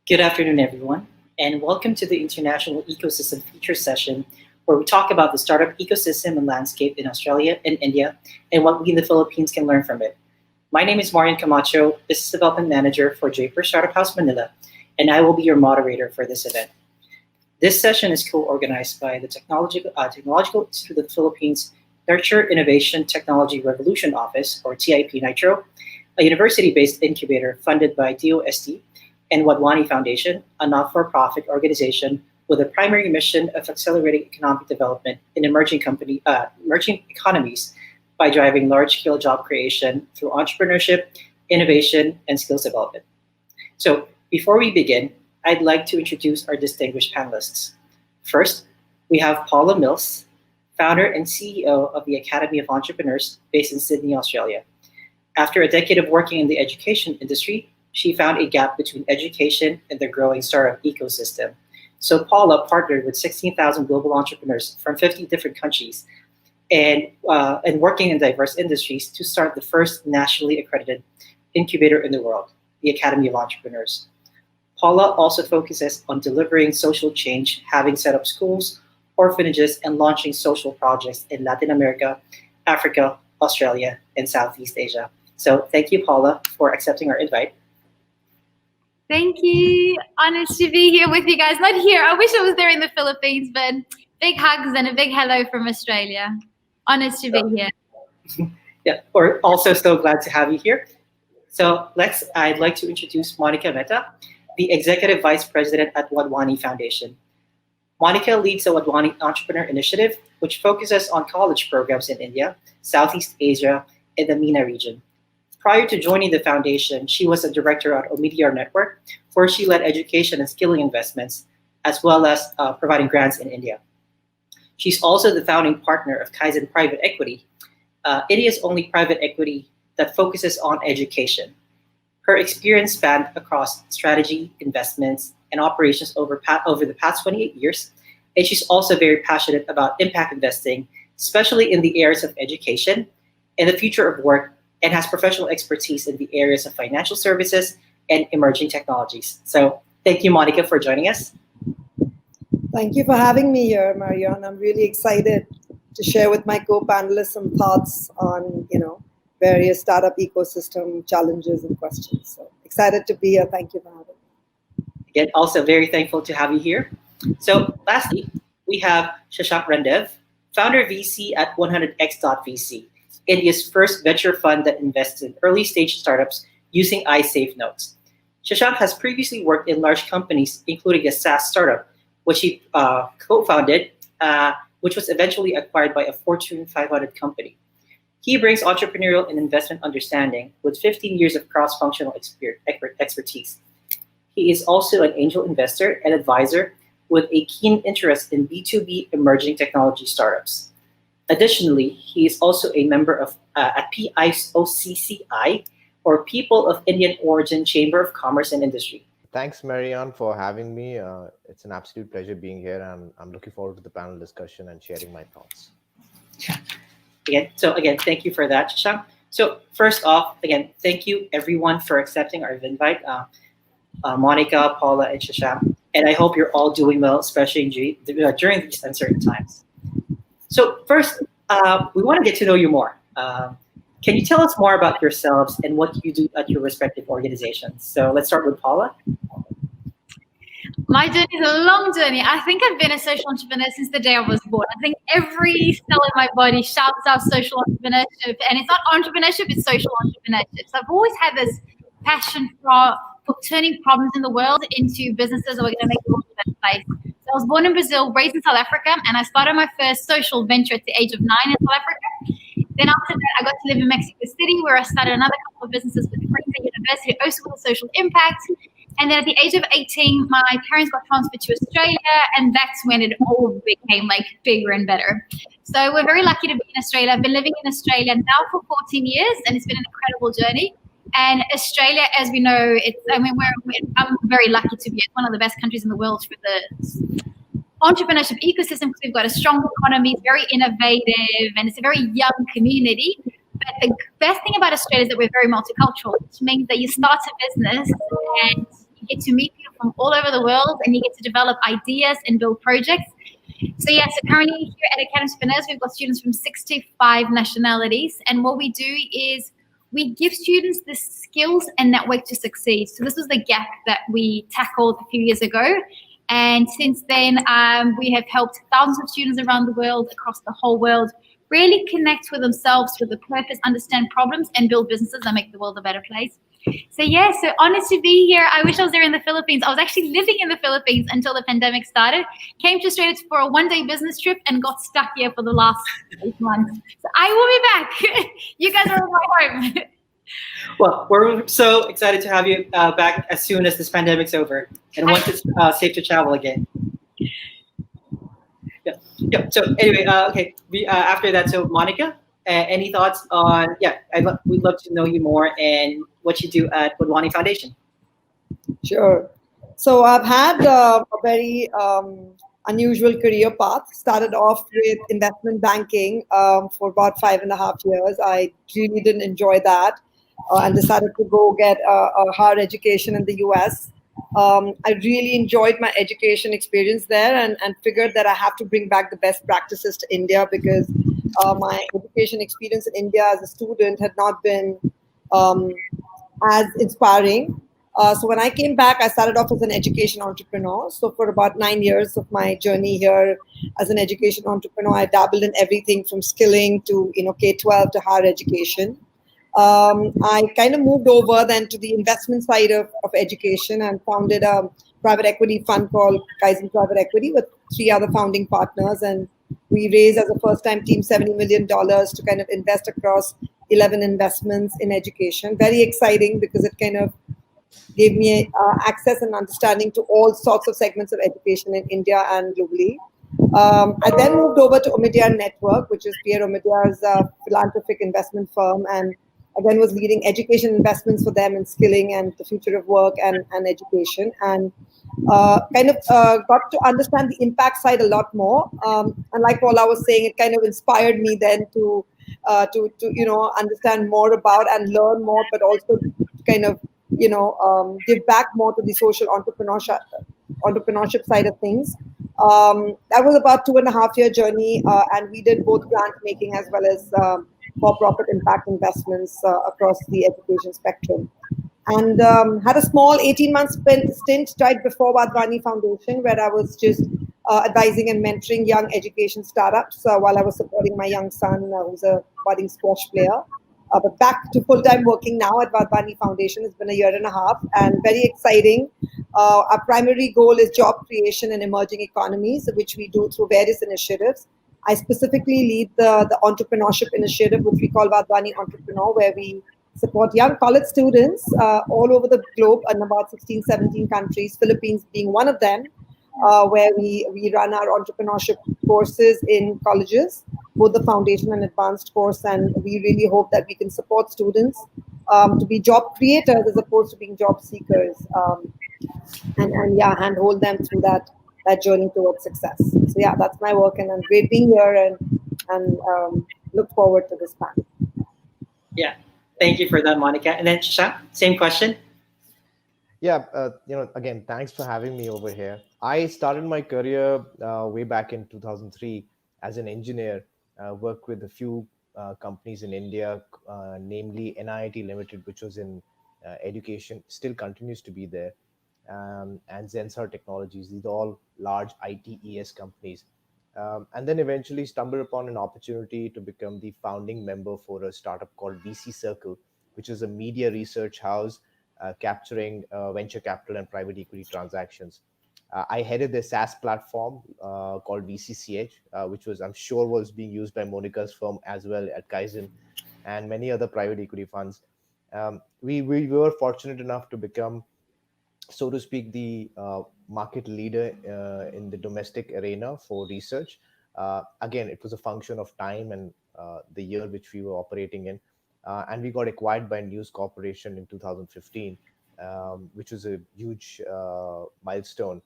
Good afternoon, everyone, and welcome to the International Ecosystem Feature Session, where we talk about the startup ecosystem and landscape in Australia and India and what we in the Philippines can learn from it. My name is Marian Camacho, Business Development Manager for Draper Startup House Manila, and I will be your moderator for this event. This session is co-organized by the Technological Institute of the Philippines Nurture Innovation Technology Revolution Office, or TIP Nitro, a university-based incubator funded by DOST and Wadhwani Foundation, a not-for-profit organization with a primary mission of accelerating economic development in emerging economies by driving large-scale job creation through entrepreneurship, innovation, and skills development. So before we begin, I'd like to introduce our distinguished panelists. First, we have Paula Mills, founder and CEO of the Academy of Entrepreneurs based in Sydney, Australia. After a decade of working in the education industry, she found a gap between education and the growing startup ecosystem. So Paula partnered with 16,000 global entrepreneurs from 50 different countries and working in diverse industries to start the first nationally accredited incubator in the world, the Academy of Entrepreneurs. Paula also focuses on delivering social change, having set up schools, orphanages, and launching social projects in Latin America, Africa, Australia, and Southeast Asia. So thank you, Paula, for accepting our invite. Thank you. Honored to be here with you guys. Not here. I wish I was there in the Philippines, but big hugs and a big hello from Australia. Honored to be here. Yeah, we're also so glad to have you here. So I'd like to introduce Monica Mehta, the Executive Vice President at Wadhwani Foundation. Monica leads the Wadhwani Entrepreneur Initiative, which focuses on college programs in India, Southeast Asia, and the MENA region. Prior to joining the foundation, she was a director at Omidyar Network, where she led education and skilling investments, as well as providing grants in India. She's also the founding partner of Kaizen Private Equity, India's only private equity that focuses on education. Her experience spanned across strategy, investments, and operations over the past 28 years, and she's also very passionate about impact investing, especially in the areas of education and the future of work, and has professional expertise in the areas of financial services and emerging technologies. So thank you, Monica, for joining us. Thank you for having me here, Marion. I'm really excited to share with my co-panelists some thoughts on, various startup ecosystem challenges and questions. So excited to be here. Thank you for having me. Again, also very thankful to have you here. So lastly, we have Shashank Randev, founder VC at 100x.vc. India's first venture fund that invests in early-stage startups using iSafe notes. Shashank has previously worked in large companies, including a SaaS startup, which he co-founded, which was eventually acquired by a Fortune 500 company. He brings entrepreneurial and investment understanding with 15 years of cross-functional expertise. He is also an angel investor and advisor with a keen interest in B2B emerging technology startups. Additionally, he is also a member of at PIOCCI, or People of Indian Origin Chamber of Commerce and Industry. Thanks, Marianne, for having me. It's an absolute pleasure being here, and I'm looking forward to the panel discussion and sharing my thoughts. Again, thank you for that, Shashank. So first off, again, thank you everyone for accepting our invite, Monica, Paula, and Shashank. And I hope you're all doing well, especially during these uncertain times. So first, we want to get to know you more. Can you tell us more about yourselves and what you do at your respective organizations? So let's start with Paula. My journey is a long journey. I think I've been a social entrepreneur since the day I was born. I think every cell in my body shouts out social entrepreneurship. And it's not entrepreneurship, it's social entrepreneurship. So I've always had this passion for turning problems in the world into businesses that are going to make the world a better place. So I was born in Brazil, raised in South Africa, and I started my first social venture at the age of 9 in South Africa. Then after that, I got to live in Mexico City, where I started another couple of businesses with friends at university, also with a social impact. And then at the age of 18, my parents got transferred to Australia, and that's when it all became bigger and better. So we're very lucky to be in Australia. I've been living in Australia now for 14 years, and it's been an incredible journey. And Australia, as we know, I'm very lucky to be one of the best countries in the world for the entrepreneurship ecosystem, because we've got a strong economy, very innovative, and it's a very young community. But the best thing about Australia is that we're very multicultural, which means that you start a business and You get to meet people from all over the world, and you get to develop ideas and build projects. So yeah, so currently here at Academy Spinners, we've got students from 65 nationalities, and what we do is we give students the skills and network to succeed. So this was the gap that we tackled a few years ago. And since then, we have helped thousands of students around the world, across the whole world, really connect with themselves, with a purpose, understand problems, and build businesses that make the world a better place. So yeah, so honored to be here. I wish I was there in the Philippines. I was actually living in the Philippines until the pandemic started. Came to Australia for a one-day business trip and got stuck here for the last 8 months. So I will be back. You guys are my home. Well, we're so excited to have you back as soon as this pandemic's over and once it's safe to travel again. Yeah. So anyway, okay. After that, so Monica, any thoughts on? Yeah, we'd love to know you more and what you do at Wadhwani Foundation. Sure. So I've had a very unusual career path. Started off with investment banking for about 5.5 years. I really didn't enjoy that and decided to go get a higher education in the US. I really enjoyed my education experience there and figured that I have to bring back the best practices to India because my education experience in India as a student had not been as inspiring. So when I came back, I started off as an education entrepreneur. So for about 9 years of my journey here as an education entrepreneur, I dabbled in everything from skilling to K-12 to higher education. I kind of moved over then to the investment side of education and founded a private equity fund called Kaizen Private Equity with 3 other founding partners. And we raised as a first-time team $70 million to kind of invest across 11 investments in education. Very exciting because it kind of gave me access and understanding to all sorts of segments of education in India and globally. I then moved over to Omidyar Network, which is Pierre Omidyar's philanthropic investment firm, and again was leading education investments for them in skilling and the future of work and education, and got to understand the impact side a lot more. And like Paula was saying, it kind of inspired me then to understand more about and learn more, but also kind of give back more to the social entrepreneurship side of things. That was about 2.5 year journey, and we did both grant making as well as for-profit impact investments across the education spectrum. And had a small 18-month stint right before Wadhwani Foundation, where I was just advising and mentoring young education startups while I was supporting my young son, who's a budding squash player. But back to full-time working now at Wadhwani Foundation. It's been a 1.5 years and very exciting. Our primary goal is job creation in emerging economies, which we do through various initiatives. I specifically lead the entrepreneurship initiative, which we call Wadhwani Entrepreneur, where we support young college students all over the globe in about 16, 17 countries, Philippines being one of them, where we run our entrepreneurship courses in colleges, both the foundation and advanced course, and we really hope that we can support students to be job creators as opposed to being job seekers, and handhold them through that journey towards success. So yeah, that's my work, and I'm great being here and look forward to this panel. Yeah, thank you for that, Monica. And then Shashank, same question. Yeah, again, thanks for having me over here. I started my career way back in 2003 as an engineer, worked with a few companies in India, namely NIIT Limited, which was in education, still continues to be there, and Zensar Technologies. These are all large ITES companies. And then eventually stumbled upon an opportunity to become the founding member for a startup called VC Circle, which is a media research house capturing venture capital and private equity transactions. I headed the SaaS platform called VCCH, which I'm sure was being used by Monica's firm as well at Kaizen and many other private equity funds. We were fortunate enough to become, so to speak, the market leader in the domestic arena for research. Again, it was a function of time and the year which we were operating in. And we got acquired by News Corporation in 2015, which was a huge milestone.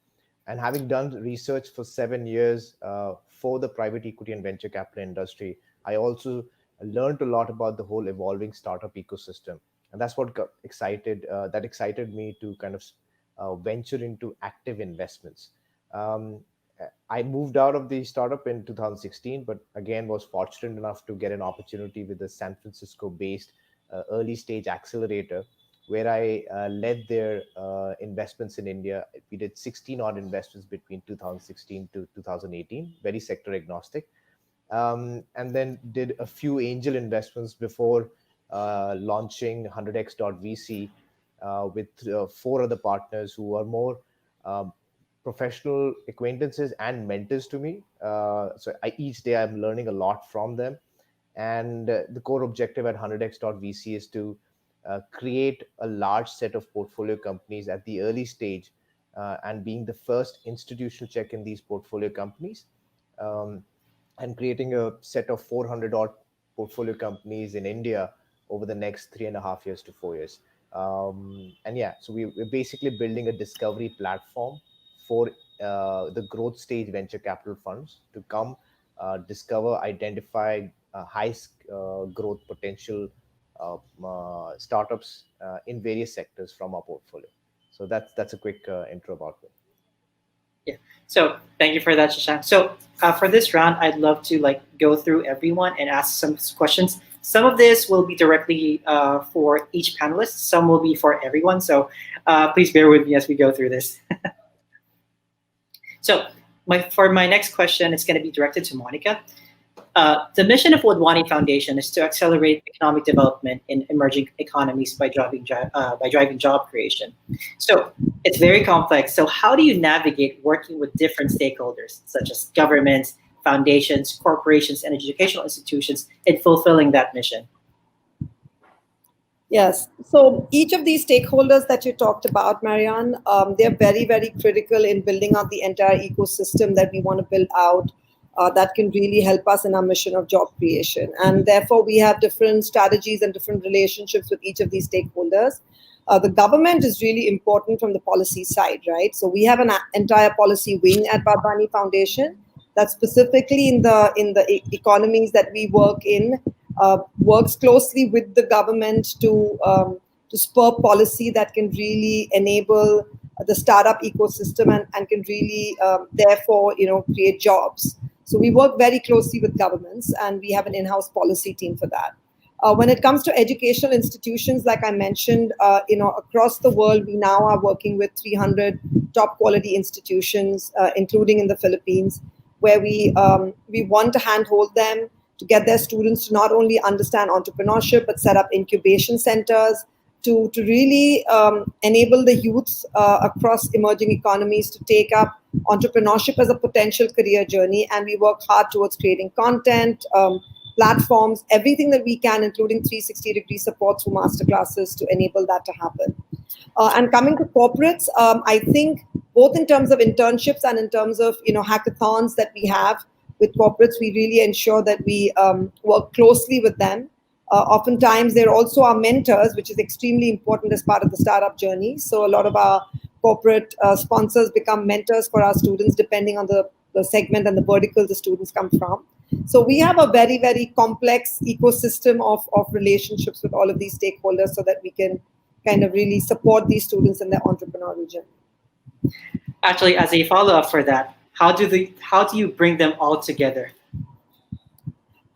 And having done research for 7 years for the private equity and venture capital industry, I also learned a lot about the whole evolving startup ecosystem. And that's what got excited me to kind of venture into active investments. Um, I moved out of the startup in 2016, but again was fortunate enough to get an opportunity with the San Francisco-based early stage accelerator, where I led their investments in India. We did 16 odd investments between 2016 to 2018, very sector agnostic, and then did a few angel investments before launching 100x.vc with four other partners who are more professional acquaintances and mentors to me. Each day I'm learning a lot from them. And the core objective at 100x.vc is to create a large set of portfolio companies at the early stage and being the first institutional check in these portfolio companies. And creating a set of 400 odd portfolio companies in India over the next 3.5 years to 4 years. And yeah, so we're basically building a discovery platform for the growth stage venture capital funds to come discover, identify high growth potential startups in various sectors from our portfolio. So that's a quick intro about me. Yeah. So thank you for that, Shashank. So for this round, I'd love to go through everyone and ask some questions. Some of this will be directly for each panelist. Some will be for everyone. So please bear with me as we go through this. So for my next question, it's going to be directed to Monica. The mission of Wadhwani Foundation is to accelerate economic development in emerging economies by driving job creation. So it's very complex. So how do you navigate working with different stakeholders, such as governments, foundations, corporations, and educational institutions in fulfilling that mission? Yes. So each of these stakeholders that you talked about, Marianne, they're very, very critical in building out the entire ecosystem that we want to build out. That can really help us in our mission of job creation. And therefore, we have different strategies and different relationships with each of these stakeholders. The government is really important from the policy side, right? So we have an entire policy wing at Wadhwani Foundation that specifically in the economies that we work in works closely with the government to spur policy that can really enable the startup ecosystem and can really therefore create jobs. So we work very closely with governments, and we have an in-house policy team for that. When it comes to educational institutions, like I mentioned, across the world, we now are working with 300 top quality institutions, including in the Philippines, where we want to handhold them to get their students to not only understand entrepreneurship, but set up incubation centers to really enable the youth across emerging economies to take up entrepreneurship as a potential career journey. And we work hard towards creating content, platforms, everything that we can, including 360-degree support through masterclasses to enable that to happen. And coming to corporates, I think both in terms of internships and in terms of hackathons that we have with corporates, we really ensure that we work closely with them. Oftentimes, they're also our mentors, which is extremely important as part of the startup journey. So a lot of our corporate sponsors become mentors for our students, depending on the segment and the vertical the students come from. So we have a very, very complex ecosystem of relationships with all of these stakeholders so that we can kind of really support these students in their entrepreneurial journey. Actually, as a follow-up for that, how do you bring them all together?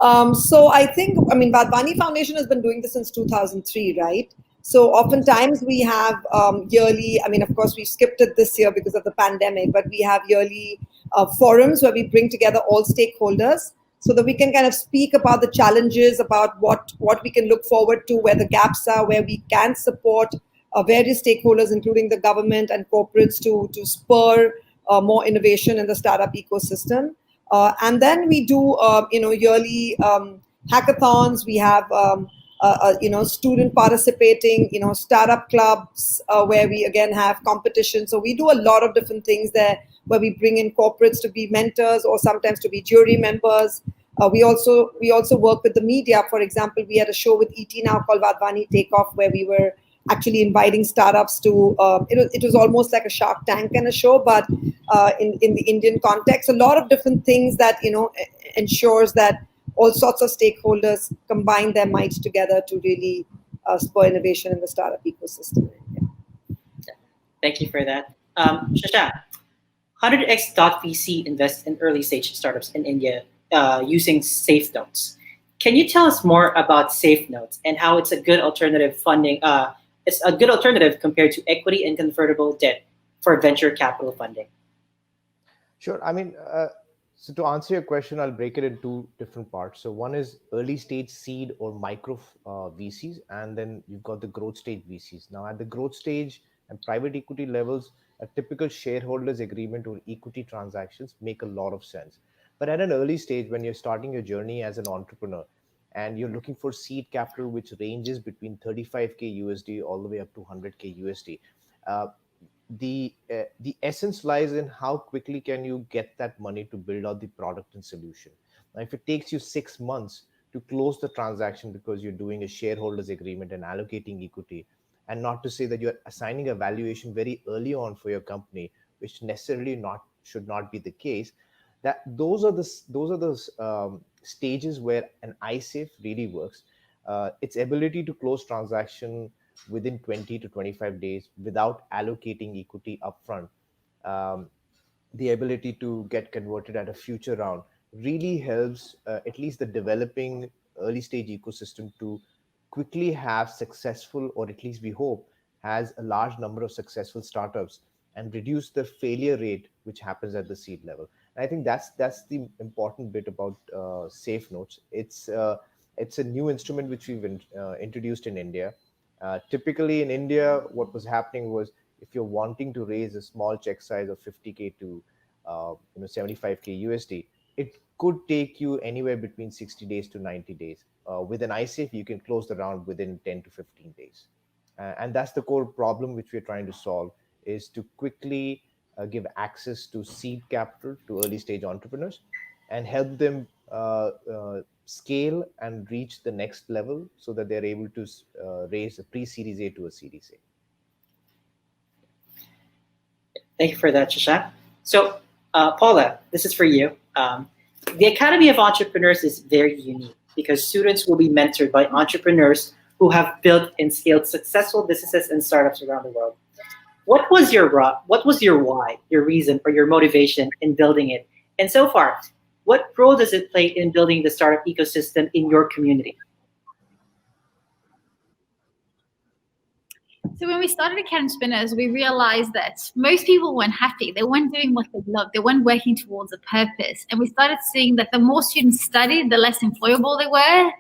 So I think, Wadhwani Foundation has been doing this since 2003, right? So oftentimes we have yearly, of course we skipped it this year because of the pandemic, but we have yearly forums where we bring together all stakeholders so that we can kind of speak about the challenges, about what we can look forward to, where the gaps are, where we can support various stakeholders, including the government and corporates to spur more innovation in the startup ecosystem. And then we do, yearly hackathons. We have, student participating, startup clubs where we again have competition. So we do a lot of different things there where we bring in corporates to be mentors or sometimes to be jury members. We also work with the media. For example, we had a show with ET Now called Wadhwani Takeoff where we were actually inviting startups to, it was almost like a Shark Tank kind of show, but in the Indian context, a lot of different things that, ensures that all sorts of stakeholders combine their might together to really spur innovation in the startup ecosystem. Thank you for that. Shashank, 100x.vc invests in early stage startups in India using safe notes. Can you tell us more about safe notes and how it's a good alternative funding? It's a good alternative compared to equity and convertible debt for venture capital funding. Sure. I mean, so to answer your question, I'll break it in two different parts. So one is early stage seed or micro VCs, and then you've got the growth stage VCs. Now, at the growth stage and private equity levels, a typical shareholders agreement or equity transactions make a lot of sense. But at an early stage, when you're starting your journey as an entrepreneur and you're looking for seed capital, which ranges between 35K USD all the way up to 100K USD, uh, the essence lies in how quickly can you get that money to build out the product and solution. Now, if it takes you 6 months to close the transaction because you're doing a shareholders agreement and allocating equity, and not to say that you're assigning a valuation very early on for your company, which necessarily not should not be the case, that those are the stages where an iSafe really works. Its ability to close transaction within 20 to 25 days without allocating equity upfront, um, the ability to get converted at a future round really helps at least the developing early stage ecosystem to quickly have successful, or at least we hope has a large number of successful startups and reduce the failure rate which happens at the seed level. And I think that's the important bit about safe notes. It's a new instrument which we've introduced in India. Typically in India, what was happening was, if you're wanting to raise a small check size of 50K to 75K USD, it could take you anywhere between 60 days to 90 days. With an iSafe, you can close the round within 10 to 15 days. And that's the core problem which we're trying to solve, is to quickly give access to seed capital to early stage entrepreneurs and help them scale and reach the next level so that they're able to raise a pre-series A to a series A. Thank you for that, Shashank. So, Paula, this is for you. The Academy of Entrepreneurs is very unique because students will be mentored by entrepreneurs who have built and scaled successful businesses and startups around the world. What was your why, your reason, or your motivation in building it? And so far, what role does it play in building the startup ecosystem in your community? So when we started Academy Spinners, we realized that most people weren't happy. They weren't doing what they loved. They weren't working towards a purpose. And we started seeing that the more students studied, the less employable they were.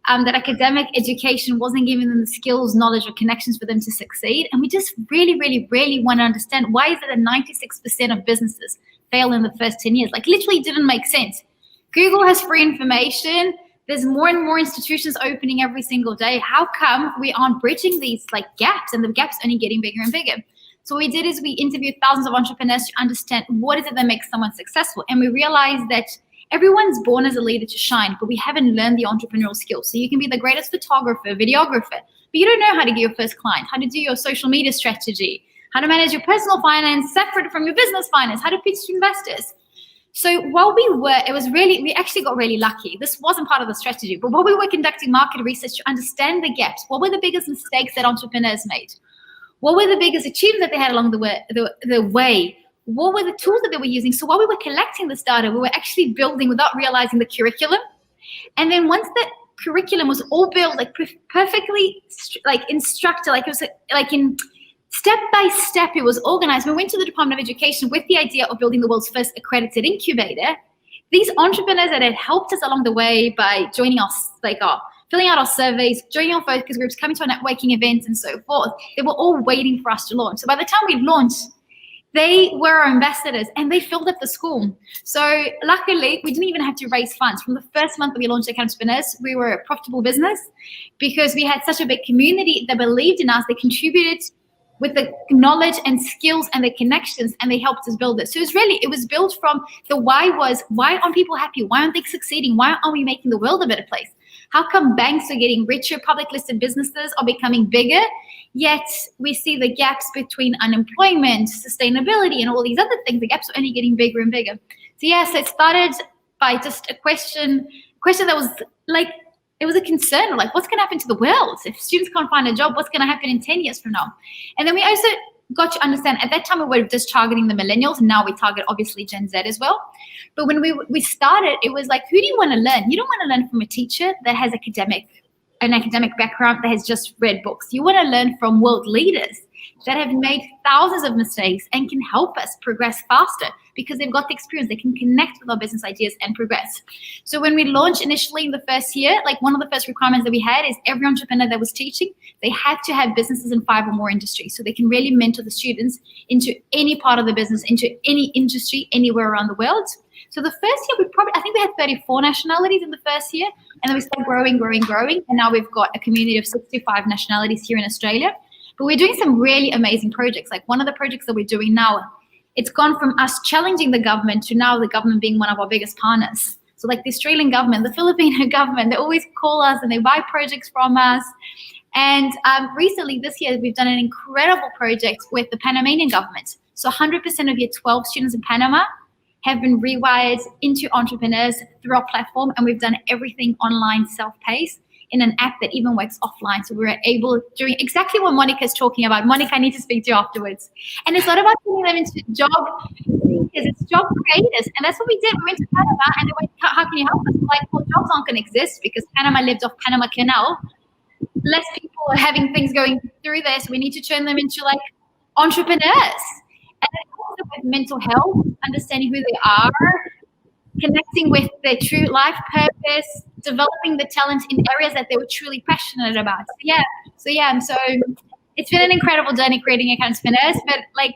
That academic education wasn't giving them the skills, knowledge, or connections for them to succeed. And we just really, really, really want to understand, why is it that 96% of businesses fail in the first 10 years? Like, literally didn't make sense. Google has free information. There's more and more institutions opening every single day. How come we aren't bridging these gaps, and the gaps only getting bigger and bigger? So what we did is we interviewed thousands of entrepreneurs to understand what is it that makes someone successful. And we realized that everyone's born as a leader to shine, but we haven't learned the entrepreneurial skills. So you can be the greatest photographer, videographer, but you don't know how to get your first client, how to do your social media strategy, how to manage your personal finance separate from your business finance, how to pitch to investors. So while we actually got really lucky. This wasn't part of the strategy, but while we were conducting market research to understand the gaps, what were the biggest mistakes that entrepreneurs made? What were the biggest achievements that they had along the way? What were the tools that they were using? So while we were collecting this data, we were actually building, without realizing, the curriculum. And then once the curriculum was all built, perfectly instructed, it was in step by step, it was organized. We went to the Department of Education with the idea of building the world's first accredited incubator. These entrepreneurs that had helped us along the way by joining us, filling out our surveys, joining our focus groups, coming to our networking events, and so forth, they were all waiting for us to launch. So by the time we launched, they were our ambassadors, and they filled up the school. So luckily, we didn't even have to raise funds. From the first month that we launched Academy Spinners, we were a profitable business because we had such a big community that believed in us. They contributed with the knowledge and skills and the connections, and they helped us build it. So it was built from the why aren't people happy? Why aren't they succeeding? Why aren't we making the world a better place? How come banks are getting richer, public listed businesses are becoming bigger, yet we see the gaps between unemployment, sustainability, and all these other things, the gaps are only getting bigger and bigger. So yes, it started by just a question that was it was a concern, what's going to happen to the world? If students can't find a job, what's going to happen in 10 years from now? And then we also got to understand at that time we were just targeting the millennials, and now we target obviously Gen Z as well. But when we started, it was like, who do you want to learn? You don't want to learn from a teacher that has an academic background that has just read books. You want to learn from world leaders that have made thousands of mistakes and can help us progress faster because they've got the experience. They can connect with our business ideas and progress. So when we launched initially in the first year, like one of the first requirements that we had is every entrepreneur that was teaching, they had to have businesses in 5 or more industries so they can really mentor the students into any part of the business, into any industry, anywhere around the world. So the first year, I think we had 34 nationalities in the first year, and then we started growing, and now we've got a community of 65 nationalities here in Australia. But we're doing some really amazing projects. Like one of the projects that we're doing now, it's gone from us challenging the government to now the government being one of our biggest partners. So like the Australian government, the Filipino government, they always call us and they buy projects from us. And recently this year, we've done an incredible project with the Panamanian government. So 100% of year 12 students in Panama have been rewired into entrepreneurs through our platform, and we've done everything online, self-paced, in an app that even works offline. So we're able, doing exactly what Monica's talking about. Monica, I need to speak to you afterwards. And it's not about putting them into job seekers, it's job creators. And that's what we did. We went to Panama and they went, how can you help us? We're like, well, jobs aren't going to exist because Panama lived off Panama Canal. Less people are having things going through there. So we need to turn them into like entrepreneurs. And then also with mental health, understanding who they are, connecting with their true life purpose, developing the talent in areas that they were truly passionate about. So it's been an incredible journey creating entrepreneurs, but like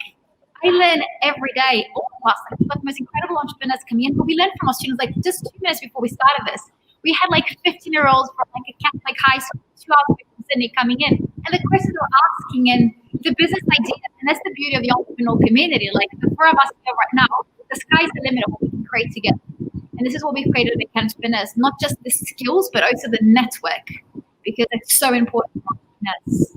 I learn every day, all of us, like, we've got the most incredible entrepreneurs coming in, but we learned from our students, like just 2 minutes before we started this, we had like 15-year-olds from like a Catholic high school, 2 hours from Sydney coming in, and the questions they were asking and the business ideas, and that's the beauty of the entrepreneurial community. Like the 4 of us here right now, the sky's the limit of what we can create together. And this is what we've created at Entrepreneurs, not just the skills, but also the network, because it's so important for entrepreneurs.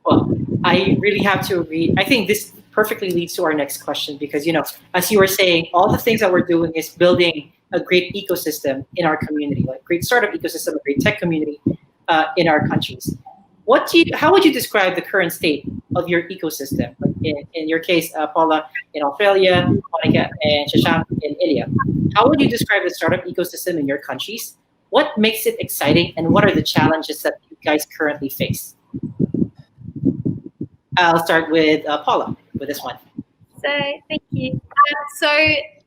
Well, I really have to agree. I think this perfectly leads to our next question because, as you were saying, all the things that we're doing is building a great ecosystem in our community, like great startup ecosystem, a great tech community in our countries. How would you describe the current state of your ecosystem? Like in your case, Paula, in Australia, Monica and Shashank in India. How would you describe the startup ecosystem in your countries? What makes it exciting, and what are the challenges that you guys currently face? I'll start with Paula with this one. So thank you. So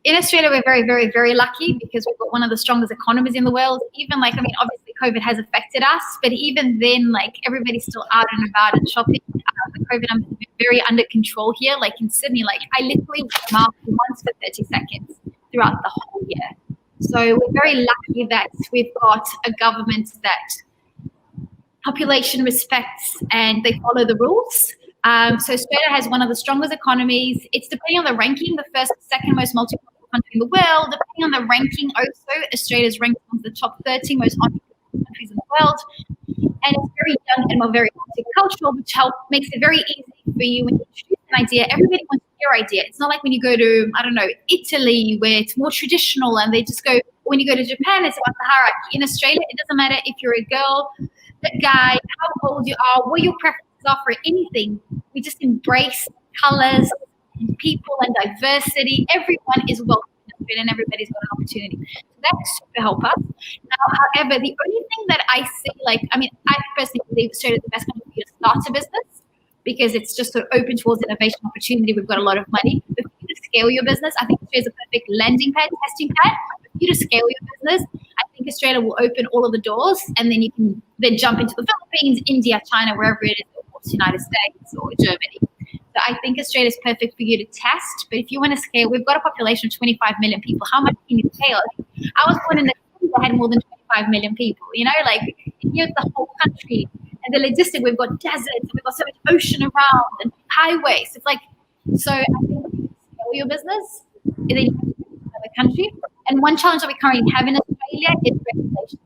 in Australia, we're very, very, very lucky because we've got one of the strongest economies in the world. Even obviously COVID has affected us, but even then, like everybody's still out and about and shopping. The COVID numbers have been very under control here. Like in Sydney, like I literally went out once for 30 seconds throughout the whole year. So we're very lucky that we've got a government that population respects and they follow the rules. So Australia has one of the strongest economies. It's depending on the ranking, the first, second most multicultural country in the world. Depending on the ranking also, Australia's ranked among the top 30 most entrepreneurial countries in the world. And it's very young and very multicultural, which makes it very easy for you when you introduce an idea. Everybody wants your idea. It's not like when you go to, Italy, where it's more traditional and they just go, when you go to Japan, it's about the hierarchy. In Australia, it doesn't matter if you're a girl, a guy, how old you are, what your preferences are for anything. We just embrace colors, people, and diversity. Everyone is welcome and everybody's got an opportunity. So that's super help us. Now, however, the only thing that I see, I personally believe Australia is the best country for you to start a business because it's just so open towards innovation opportunity. We've got a lot of money. But for you to scale your business, I think Australia is a perfect landing pad, testing pad. For you to scale your business, I think Australia will open all of the doors and then you can then jump into the Philippines, India, China, wherever it is, or United States or Germany. So I think Australia is perfect for you to test. But if you want to scale, we've got a population of 25 million people. How much can you scale? I was born in a country that had more than 25 million people. Here's the whole country. And the logistic, we've got deserts, and we've got so much ocean around and highways. It's like, so I think if you scale your business, and then you have to go to another country. And one challenge that we currently have in Australia is regulation.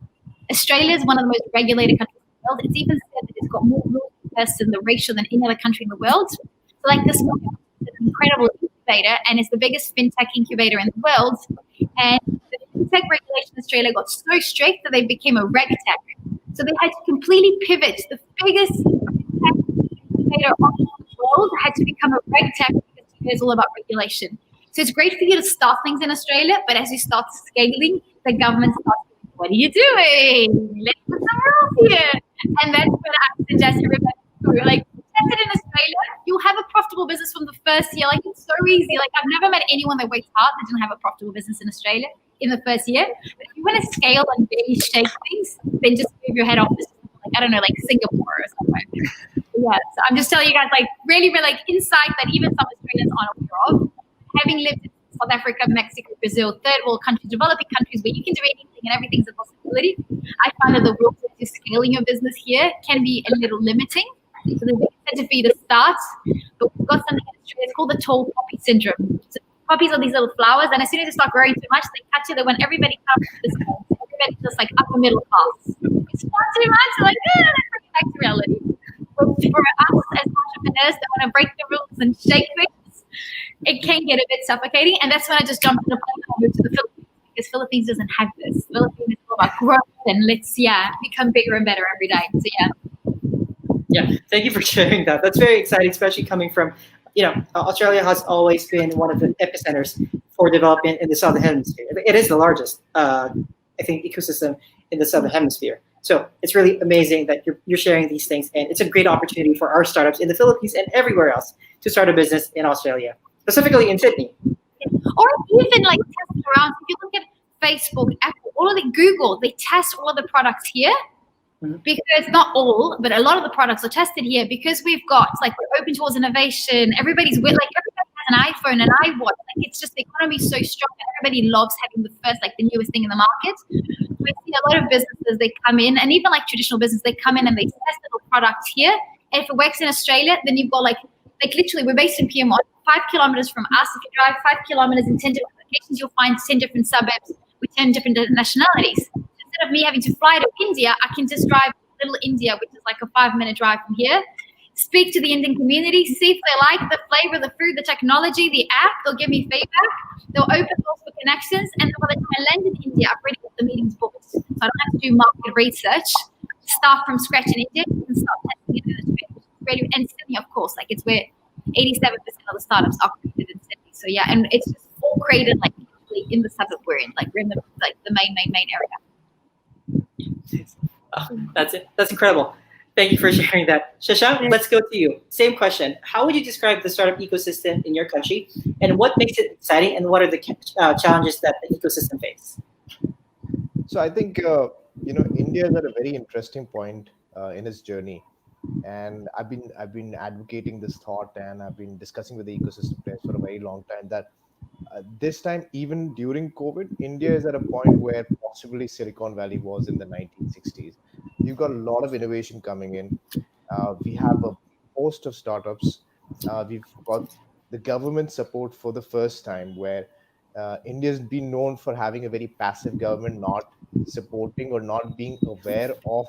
Australia is one of the most regulated countries in the world. It's even said that it's got more rules than the ratio than any other country in the world. So like this one is an incredible incubator and it's the biggest fintech incubator in the world. And the fintech regulation in Australia got so strict that they became a reg tech. So they had to completely pivot the biggest fintech incubator of the world world had to become a reg tech because it's all about regulation. So it's great for you to start things in Australia, but as you start scaling, the government starts going, what are you doing? Let's put some rules here. And that's what I suggest everybody do. Like, test it in Australia, you'll have a profitable business from the first year. Like, it's so easy. Like, I've never met anyone that works hard that didn't have a profitable business in Australia in the first year. But if you want to scale and really shake things, then just move your head office, like, I don't know, like Singapore or somewhere. Yeah, so I'm just telling you guys, like, really, really, like, insight that even some Australians aren't aware of. Having lived in South Africa, Mexico, Brazil, third world countries, developing countries where you can do anything and everything's a possibility, I find that the rules to scaling your business here can be a little limiting. So there's an incentive for you to start, but we've got something in Australia, it's called the tall poppy syndrome. So poppies are these little flowers, and as soon as they start growing too much, they catch you. They want everybody comes to this point. Everybody's just like upper middle class. It's far too much, so like, let's bring it back to reality. But for us as entrepreneurs that want to break the rules and shake things, it can get a bit suffocating, and that's when I just jumped in the plane and moved to the Philippines, because Philippines doesn't have this. Philippines is all about growth and let's become bigger and better every day. So Yeah, thank you for sharing that. That's very exciting, especially coming from, Australia has always been one of the epicenters for development in the Southern Hemisphere. It is the largest, I think, ecosystem in the Southern Hemisphere. So it's really amazing that you're sharing these things, and it's a great opportunity for our startups in the Philippines and everywhere else to start a business in Australia, specifically in Sydney. or even like testing around. If you look at Facebook, Apple, all of the Google, they test all of the products here. Because not all, but a lot of the products are tested here because we've got, like, we're open towards innovation. Everybody has an iPhone, an iWatch. Like, it's just, the economy is so strong and everybody loves having the first, like, the newest thing in the market. We see a lot of businesses, they come in, and even like traditional business, they come in and they test little products here. And if it works in Australia, then you've got like literally, we're based in Pyrmont, 5 kilometers from us. If you drive 5 kilometers in 10 different locations, you'll find 10 different suburbs with 10 different nationalities. Instead of me having to fly to India, I can just drive to Little India, which is like a 5-minute drive from here, speak to the Indian community, see if they like the flavor, the food, the technology, the app. They'll give me feedback. They'll open doors for connections. And by the time I land in India, I've already got the meetings booked. So I don't have to do market research, start from scratch in India, and start testing it in Australia. And Sydney, of course, like, it's where 87% of the startups are created in Sydney. So yeah, and it's just all created like in the suburb we're in, like we're in the main area. Oh, that's it. That's incredible. Thank you for sharing that. Shashank, let's go to you. Same question. How would you describe the startup ecosystem in your country, and what makes it exciting, and what are the challenges that the ecosystem faces? So I think India is at a very interesting point in its journey, and I've been advocating this thought, and I've been discussing with the ecosystem players for a very long time that this time, even during COVID, India is at a point where possibly Silicon Valley was in the 1960s. You've got a lot of innovation coming in. We have a host of startups. We've got the government support for the first time, where India's been known for having a very passive government, not supporting or not being aware of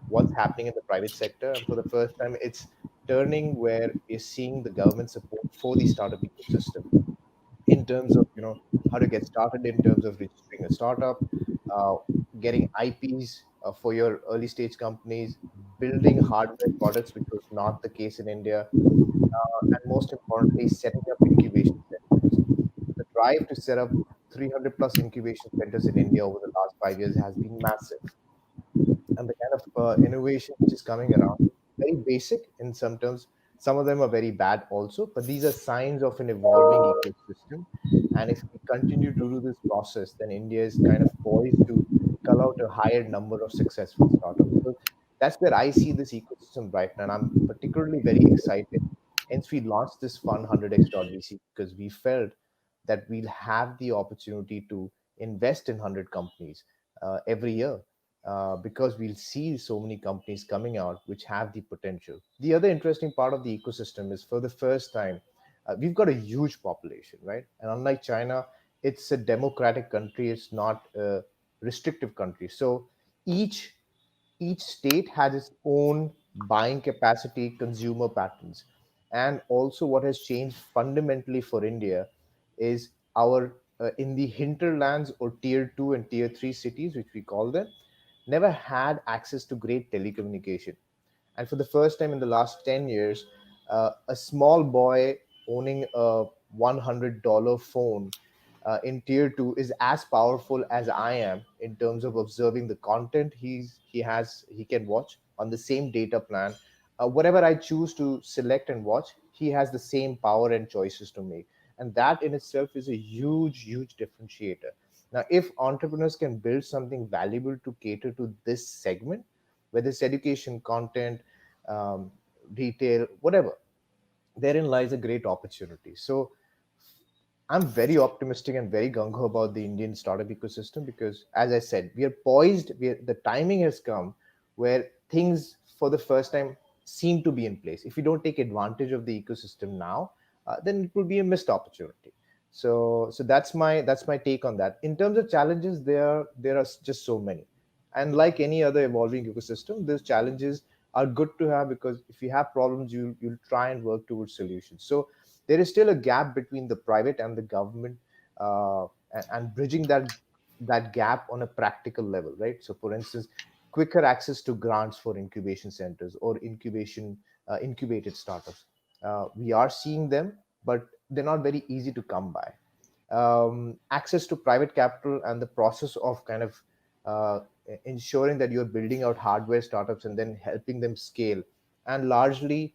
what's happening in the private sector. And for the first time, it's turning where we're seeing the government support for the startup ecosystem in terms of how to get started, in terms of registering a startup, uh, getting IPs for your early stage companies, building hardware products, which was not the case in India, and most importantly, setting up incubation centers. The drive to set up 300 plus incubation centers in India over the last 5 years has been massive. And the kind of innovation which is coming around, very basic in some terms. Some of them are very bad also, but these are signs of an evolving ecosystem. And if we continue to do this process, then India is kind of poised to cull out a higher number of successful startups. So that's where I see this ecosystem right now. And I'm particularly very excited. Hence, we launched this fund 100x.vc because we felt that we'll have the opportunity to invest in 100 companies every year, because we'll see so many companies coming out which have the potential. The other interesting part of the ecosystem is, for the first time, we've got a huge population, right? And unlike China, it's a democratic country. It's not a restrictive country. So each state has its own buying capacity, consumer patterns. And also, what has changed fundamentally for India is our in the hinterlands, or tier 2 and tier 3 cities, which we call them, never had access to great telecommunication. And for the first time in the last 10 years, a small boy owning a $100 phone in tier 2 is as powerful as I am in terms of observing the content he can watch on the same data plan. Whatever I choose to select and watch, he has the same power and choices to make, and that in itself is a huge differentiator. Now, if entrepreneurs can build something valuable to cater to this segment, whether it's education, content, um, retail, whatever, therein lies a great opportunity. So I'm very optimistic and very gung ho about the Indian startup ecosystem because, as I said, we are poised. The timing has come where things, for the first time, seem to be in place. If we don't take advantage of the ecosystem now, then it will be a missed opportunity. So that's my take on that. In terms of challenges, there are just so many, and like any other evolving ecosystem, those challenges are good to have because if you have problems, you'll try and work towards solutions. So there is still a gap between the private and the government, and bridging that gap on a practical level, right? So for instance, quicker access to grants for incubation centers or incubated startups, we are seeing them, but they're not very easy to come by. Access to private capital and the process of kind of uh, ensuring that you're building out hardware startups and then helping them scale, and largely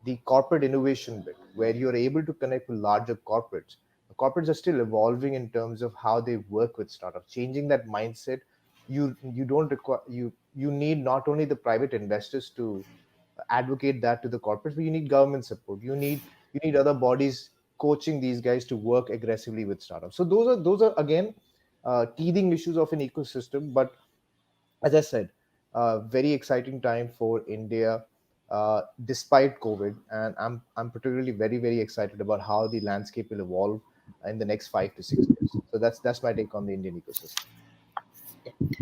the corporate innovation bit where you're able to connect with larger corporates. The corporates are still evolving in terms of how they work with startups, changing that mindset. You don't require you need not only the private investors to advocate that to the corporates, but you need government support. You need other bodies coaching these guys to work aggressively with startups. So those are again teething issues of an ecosystem. But as I said, very exciting time for India, despite COVID, and I'm particularly very excited about how the landscape will evolve in the next 5 to 6 years. So that's my take on the Indian ecosystem.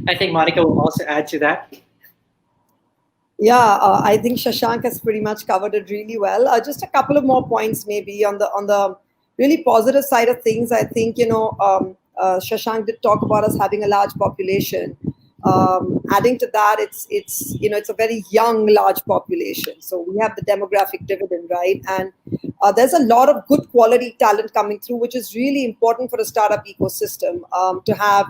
I think Monica will also add to that. Yeah, I think Shashank has pretty much covered it really well. Just a couple of more points, maybe on the really positive side of things. I think Shashank did talk about us having a large population. Adding to that, it's a very young large population. So we have the demographic dividend, right? And there's a lot of good quality talent coming through, which is really important for a startup ecosystem, to have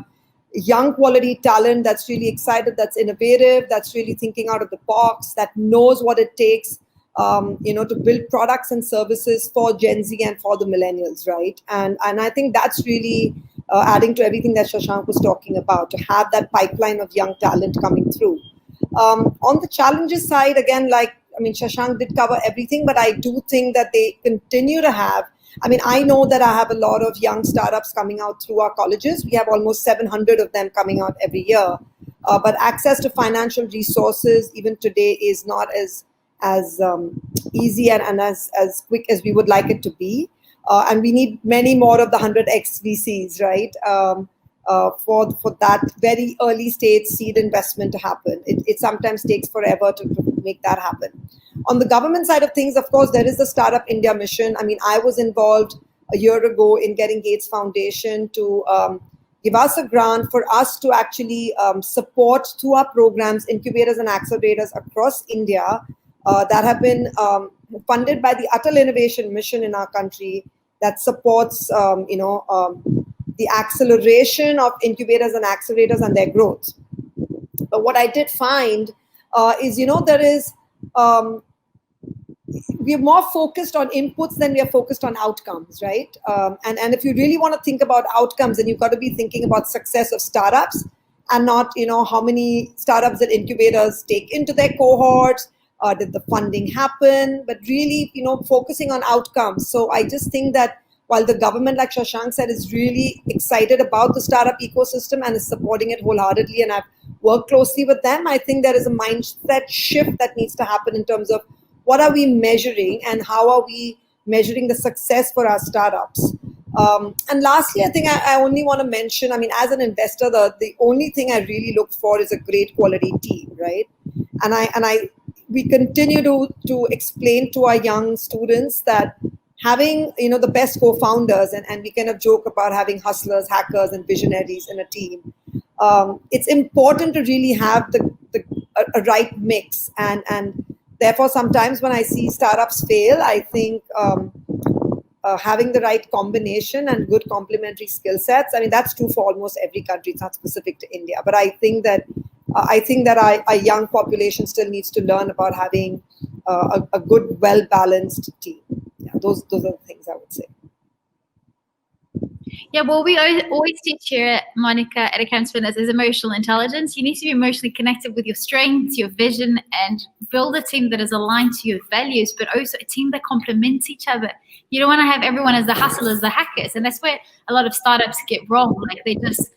young quality talent that's really excited, that's innovative, that's really thinking out of the box, that knows what it takes, to build products and services for Gen Z and for the millennials, right? And I think that's really adding to everything that Shashank was talking about, to have that pipeline of young talent coming through. On the challenges side, again, Shashank did cover everything, but I do think that they continue to have. I know that I have a lot of young startups coming out through our colleges. We have almost 700 of them coming out every year. But access to financial resources, even today, is not as easy and as quick as we would like it to be. And we need many more of the 100x VCs, right? For that very early stage seed investment to happen. It sometimes takes forever to make that happen. On the government side of things, of course, there is the Startup India mission. I was involved a year ago in getting Gates Foundation to give us a grant for us to actually support through our programs, incubators and accelerators across India that have been funded by the Atal Innovation Mission in our country that supports, the acceleration of incubators and accelerators and their growth. But what I did find is, there is, we're more focused on inputs than we are focused on outcomes, right? And if you really want to think about outcomes, then you've got to be thinking about success of startups and not, how many startups that incubators take into their cohorts. Did the funding happen? But really, focusing on outcomes. So I just think that while the government, like Shashank said, is really excited about the startup ecosystem and is supporting it wholeheartedly, and I've worked closely with them, I think there is a mindset shift that needs to happen in terms of what are we measuring and how are we measuring the success for our startups. And lastly, I think I only want to mention, as an investor, the only thing I really look for is a great quality team, right? And we continue to explain to our young students that having the best co-founders, and we kind of joke about having hustlers, hackers, and visionaries in a team. It's important to really have a right mix, and therefore, sometimes when I see startups fail, I think having the right combination and good complementary skill sets. I mean, that's true for almost every country. It's not specific to India, but I think that our young population still needs to learn about having a good, well-balanced team. Yeah, those are the things I would say. Yeah, well, we always teach here, Monica, at Account Spinners is emotional intelligence. You need to be emotionally connected with your strengths, your vision, and build a team that is aligned to your values, but also a team that complements each other. You don't want to have everyone as the hustlers, the hackers, and that's where a lot of startups get wrong. Like they just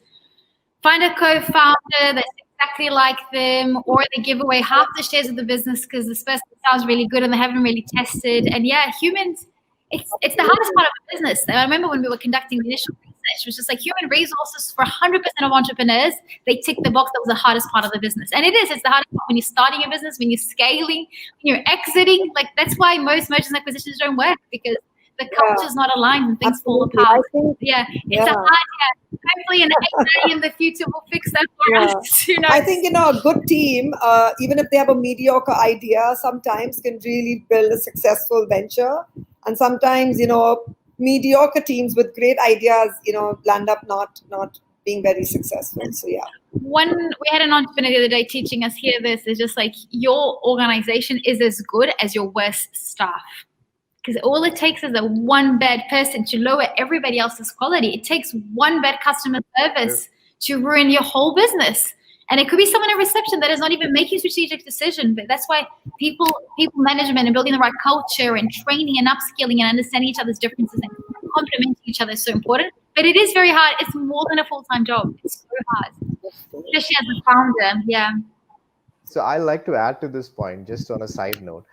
find a co-founder that's exactly like them, or they give away half the shares of the business because this person sounds really good and they haven't really tested. And yeah, humans, it's the hardest part of the business. And I remember when we were conducting the initial research, it was just like human resources for 100% of entrepreneurs, they tick the box. That was the hardest part of the business. And it's the hardest part when you're starting a business, when you're scaling, when you're exiting. Like that's why most mergers and acquisitions don't work, because the culture is not aligned and things fall apart. It's a hard, hopefully in 8 day in the future we'll fix that for us. You know? I think, a good team, even if they have a mediocre idea, sometimes can really build a successful venture. And sometimes, mediocre teams with great ideas, land up not being very successful. So yeah. We had an entrepreneur the other day teaching us here this is just like your organization is as good as your worst staff. Because all it takes is one bad person to lower everybody else's quality. It takes one bad customer service to ruin your whole business. And it could be someone at reception that is not even making a strategic decision. But that's why people management and building the right culture and training and upskilling and understanding each other's differences and complementing each other is so important. But it is very hard. It's more than a full-time job. It's so hard, especially as a founder. Yeah. So I like to add to this point, just on a side note.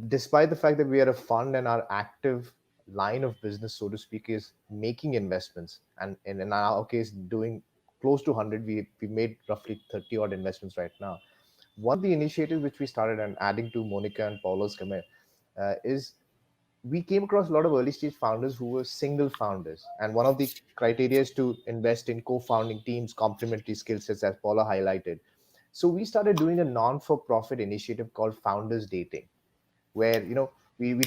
Despite the fact that we are a fund and our active line of business, so to speak, is making investments, and in our case, doing close to 100, we made roughly 30 odd investments right now. One of the initiatives which we started, and adding to Monica and Paulo's comment, is we came across a lot of early stage founders who were single founders. And one of the criteria is to invest in co-founding teams, complementary skill sets, as Paula highlighted. So we started doing a non-for-profit initiative called Founders Dating, where we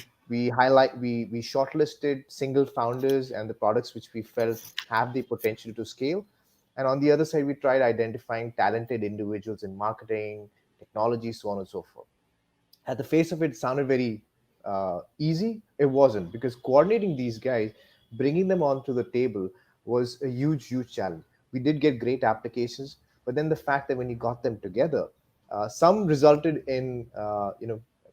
shortlisted single founders and the products which we felt have the potential to scale, and on the other side we tried identifying talented individuals in marketing, technology, so on and so forth. At the face of it sounded very easy. It wasn't, because coordinating these guys, bringing them onto the table, was a huge challenge. We did get great applications, but then the fact that when you got them together, some resulted in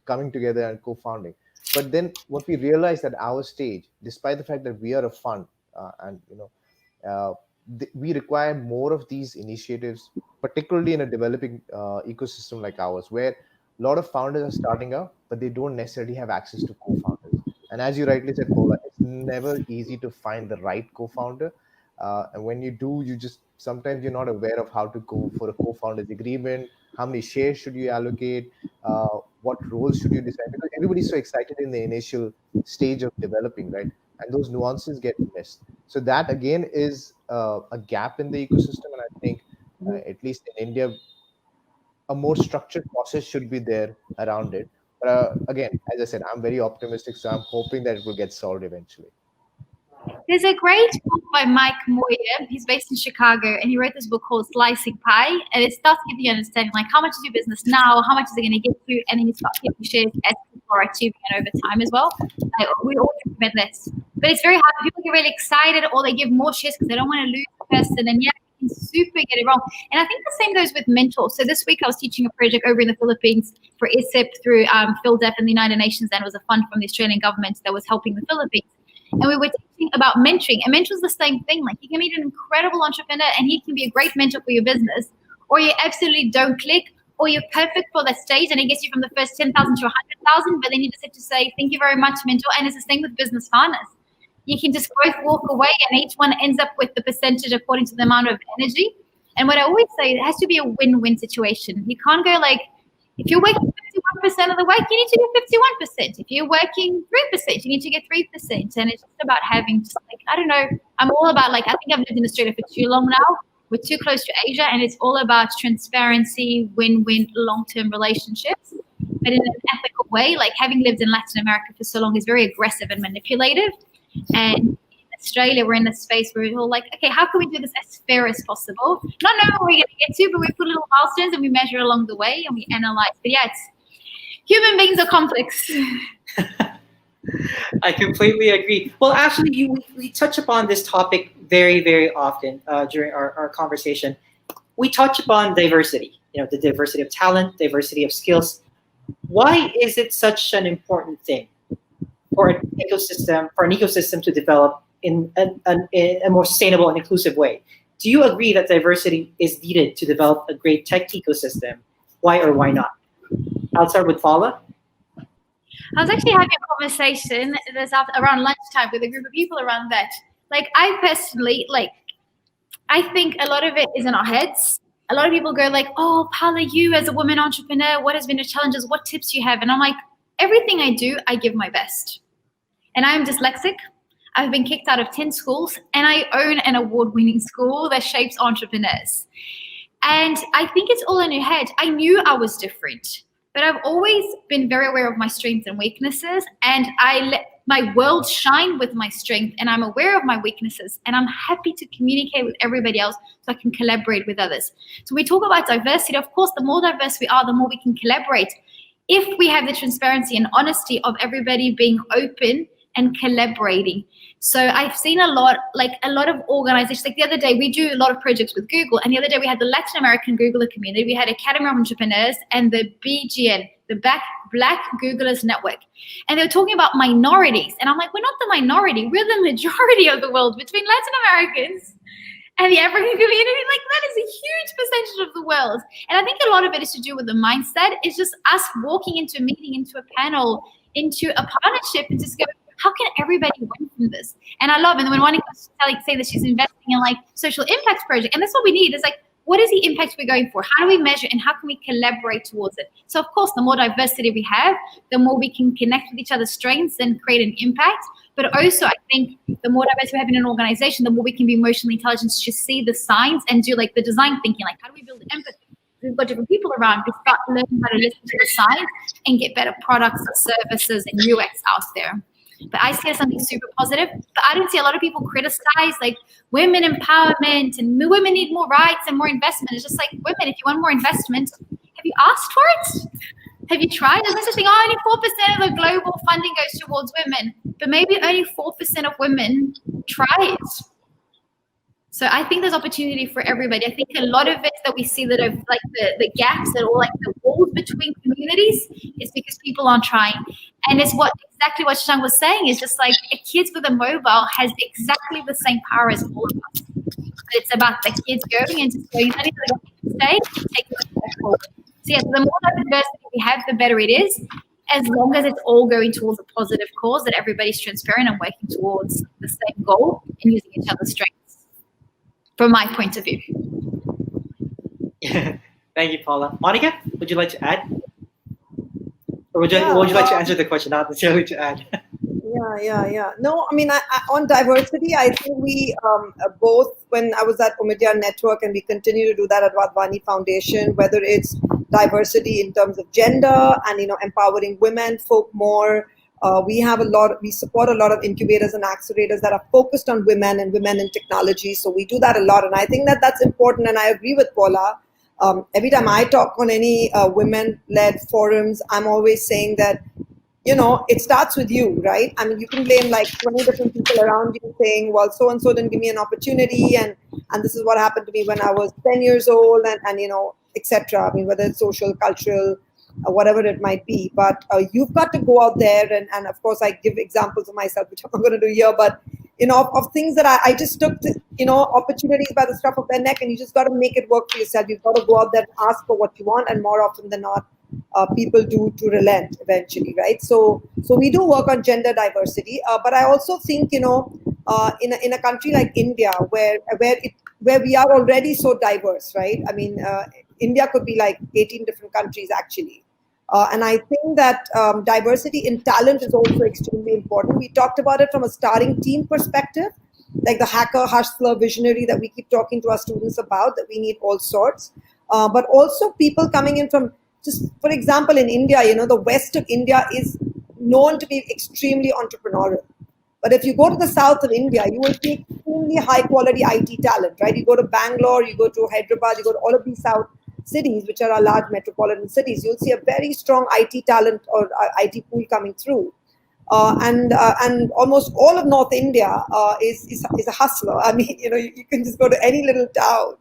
coming together and co-founding. But then what we realized at our stage, despite the fact that we are a fund, we require more of these initiatives, particularly in a developing ecosystem like ours, where a lot of founders are starting up, but they don't necessarily have access to co-founders. And as you rightly said, Paula, it's never easy to find the right co-founder. And when you do, sometimes you're not aware of how to go for a co-founders agreement, how many shares should you allocate, what roles should you decide, because everybody's so excited in the initial stage of developing, right? And those nuances get missed. So that again is a gap in the ecosystem, and I think at least in India, a more structured process should be there around it. But again, as I said, I'm very optimistic, so I'm hoping that it will get solved eventually. There's a great book by Mike Moyer. He's based in Chicago, and he wrote this book called Slicing Pie. And it starts giving you understanding, like, how much is your business now? How much is it going to get to? And then you start giving shares as people are achieving it over time as well. We all recommend this. But it's very hard. People get really excited, or they give more shares because they don't want to lose the person. And yeah, you can super get it wrong. And I think the same goes with mentors. So this week I was teaching a project over in the Philippines for ISIP through PhilDev and the United Nations, and it was a fund from the Australian government that was helping the Philippines. And we were teaching about mentoring. And mentor's the same thing. Like, you can meet an incredible entrepreneur and he can be a great mentor for your business, or you absolutely don't click, or you're perfect for that stage and it gets you from the first 10,000 to 100,000, but then you just have to say, thank you very much, mentor. And it's the same with business partners. You can just both walk away and each one ends up with the percentage according to the amount of energy. And what I always say, it has to be a win-win situation. You can't go like, if you're working 51% of the work, you need to do 51%. If you're working 3%, you need to get 3%. And it's just about having, just like, I don't know, I'm all about, like, I think I've lived in Australia for too long now. We're too close to Asia, and it's all about transparency, win-win, long-term relationships. but in an ethical way. Like having lived in Latin America for so long is very aggressive and manipulative. And in Australia, we're in a space where we're all like, okay, how can we do this as fair as possible? Not knowing where we're going to get to, but we put little milestones and we measure along the way and we analyze. But yeah, it's human beings are complex. I completely agree. Well, actually, we touch upon this topic very, very often during our conversation. We touch upon diversity, the diversity of talent, diversity of skills. Why is it such an important thing for an ecosystem to develop in a more sustainable and inclusive way? Do you agree that diversity is needed to develop a great tech ecosystem? Why or why not? I'll start with Paula. I was actually having a conversation around lunchtime with a group of people around that. Like, I personally, I think a lot of it is in our heads. A lot of people go like, oh, Paula, you as a woman entrepreneur, what has been your challenges? What tips do you have? And I'm like, everything I do, I give my best. And I am dyslexic. I've been kicked out of 10 schools, and I own an award-winning school that shapes entrepreneurs. And I think it's all in your head. I knew I was different, but I've always been very aware of my strengths and weaknesses, and I let my world shine with my strength, and I'm aware of my weaknesses, and I'm happy to communicate with everybody else so I can collaborate with others. So we talk about diversity. Of course, the more diverse we are, the more we can collaborate. If we have the transparency and honesty of everybody being open and collaborating. So I've seen a lot of organizations. Like the other day, we do a lot of projects with Google, and the other day we had the Latin American Googler community, we had Academy of Entrepreneurs, and the BGN, the Black Googlers Network. And they were talking about minorities. And I'm like, we're not the minority, we're the majority of the world between Latin Americans and the African community. Like, that is a huge percentage of the world. And I think a lot of it is to do with the mindset. It's just us walking into a meeting, into a panel, into a partnership, and just go, how can everybody win from this? And I love, and when one goes to say that she's investing in social impact project, and that's what we need, is what is the impact we're going for? How do we measure, and how can we collaborate towards it? So of course, the more diversity we have, the more we can connect with each other's strengths and create an impact. But also, I think the more diversity we have in an organization, the more we can be emotionally intelligent to see the signs and do the design thinking, how do we build empathy? We've got different people around. We start learning how to listen to the signs and get better products and services and UX out there. But I see it as something super positive. But I don't see a lot of people criticize women empowerment and women need more rights and more investment. It's just women, if you want more investment, have you asked for it? Have you tried? There's no such thing. Only 4% of the global funding goes towards women, but maybe only 4% of women try it. So I think there's opportunity for everybody. I think a lot of it that we see that are the gaps that are the walls between communities is because people aren't trying. And it's exactly what Shashank was saying, is just a kid with a mobile has exactly the same power as all of us. But it's about the kids going and just going, I need to stay, take it forward. So yeah, so the more diversity we have, the better it is, as long as it's all going towards a positive cause, that everybody's transparent and working towards the same goal and using each other's strengths. From my point of view. Thank you, Paula. Monica, would you like to add? Or would you like to answer the question, not necessarily to add? Yeah. No, I mean, on diversity, I think we both, when I was at Omidyar Network, and we continue to do that at Wadhwani Foundation, whether it's diversity in terms of gender and, empowering women, folk more, we support a lot of incubators and accelerators that are focused on women and women in technology. So we do that a lot. And I think that that's important. And I agree with Paula. Every time I talk on any women-led forums, I'm always saying that, it starts with you, right? I mean, you can blame 20 different people around you saying, well, so-and-so didn't give me an opportunity. And this is what happened to me when I was 10 years old and et cetera. I mean, whether it's social, cultural, whatever it might be, but you've got to go out there and of course I give examples of myself, which I'm not going to do here, but of things that I just took opportunities by the scruff of their neck, and you just got to make it work for yourself. You've got to go out there and ask for what you want, and more often than not people do to relent eventually, right? So we do work on gender diversity, but I also think in a country like India where we are already so diverse, right? I mean, India could be 18 different countries actually. And I think that diversity in talent is also extremely important. We talked about it from a starting team perspective, like the hacker, hustler, visionary that we keep talking to our students about, that we need all sorts. But also people coming in from just for example, in India, the west of India is known to be extremely entrepreneurial. But if you go to the south of India, you will see extremely high quality IT talent, right? You go to Bangalore, you go to Hyderabad, you go to all of these south cities, which are our large metropolitan cities, you'll see a very strong IT talent or IT pool coming through. And almost all of North India is a hustler. I mean, you can just go to any little town.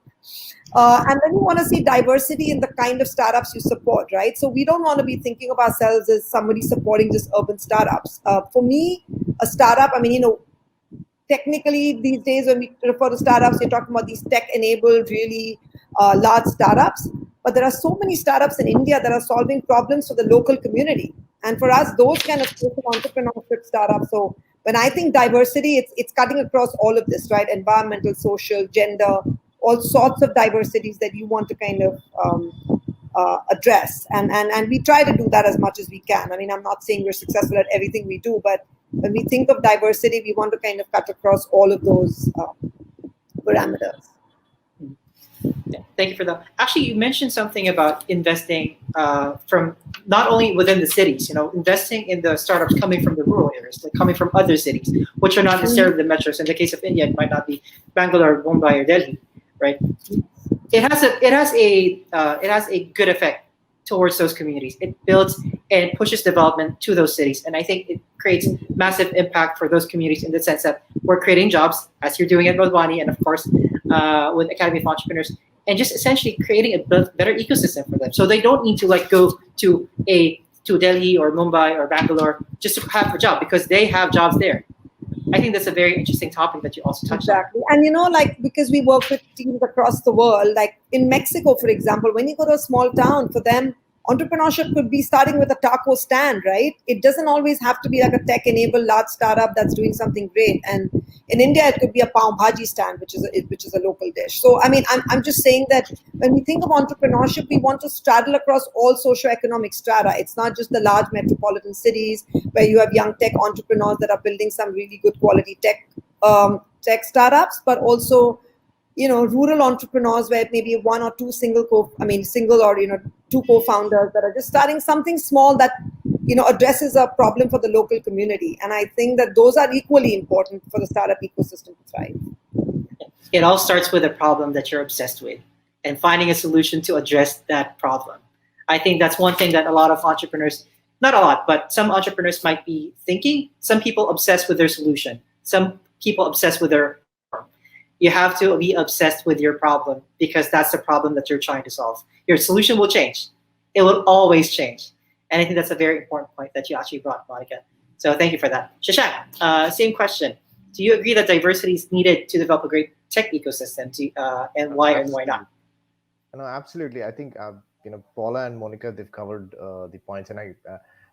And then you want to see diversity in the kind of startups you support, right? So we don't want to be thinking of ourselves as somebody supporting just urban startups. For me, a startup, I mean, technically these days when we refer to startups, we're talking about these tech-enabled, really large startups. But there are so many startups in India that are solving problems for the local community. And for us, those kind of social entrepreneurship startups. So when I think diversity, it's cutting across all of this, right? Environmental, social, gender, all sorts of diversities that you want to kind of address. And we try to do that as much as we can. I mean, I'm not saying we're successful at everything we do, but when we think of diversity, we want to kind of cut across all of those parameters. Yeah, thank you for that. Actually, you mentioned something about investing from not only within the cities, investing in the startups coming from the rural areas, like coming from other cities, which are not necessarily the metros. In the case of India, it might not be Bangalore, Mumbai, or Delhi, right? It has a good effect towards those communities. It builds and pushes development to those cities, and I think it creates massive impact for those communities in the sense that we're creating jobs, as you're doing at Wadhwani, and of course with Academy of Entrepreneurs, and just essentially creating a better ecosystem for them, so they don't need to go to Delhi or Mumbai or Bangalore just to have a job, because they have jobs there. I think that's a very interesting topic that you also touched Exactly. And because we work with teams across the world, like in Mexico, for example, when you go to a small town, for them, entrepreneurship could be starting with a taco stand, right? It doesn't always have to be like a tech-enabled large startup that's doing something great. And in India, it could be a pav bhaji stand, which is a local dish. So, I mean, I'm just saying that when we think of entrepreneurship, we want to straddle across all socioeconomic strata. It's not just the large metropolitan cities where you have young tech entrepreneurs that are building some really good quality tech startups, but also rural entrepreneurs where maybe one or two single or two co-founders that are just starting something small that addresses a problem for the local community. And I think that those are equally important for the startup ecosystem to thrive. It all starts with a problem that you're obsessed with and finding a solution to address that problem. I think that's one thing that a lot of entrepreneurs, not a lot, but some entrepreneurs might be thinking. Some people obsessed with their solution. Some people obsessed with their problem. You have to be obsessed with your problem, because that's the problem that you're trying to solve. Your solution will change. It will always change. And I think that's a very important point that you actually brought, Monica. So thank you for that. Shashank, same question. Do you agree that diversity is needed to develop a great tech ecosystem? And why and why not? No, absolutely. I think Paula and Monica, they've covered the points, and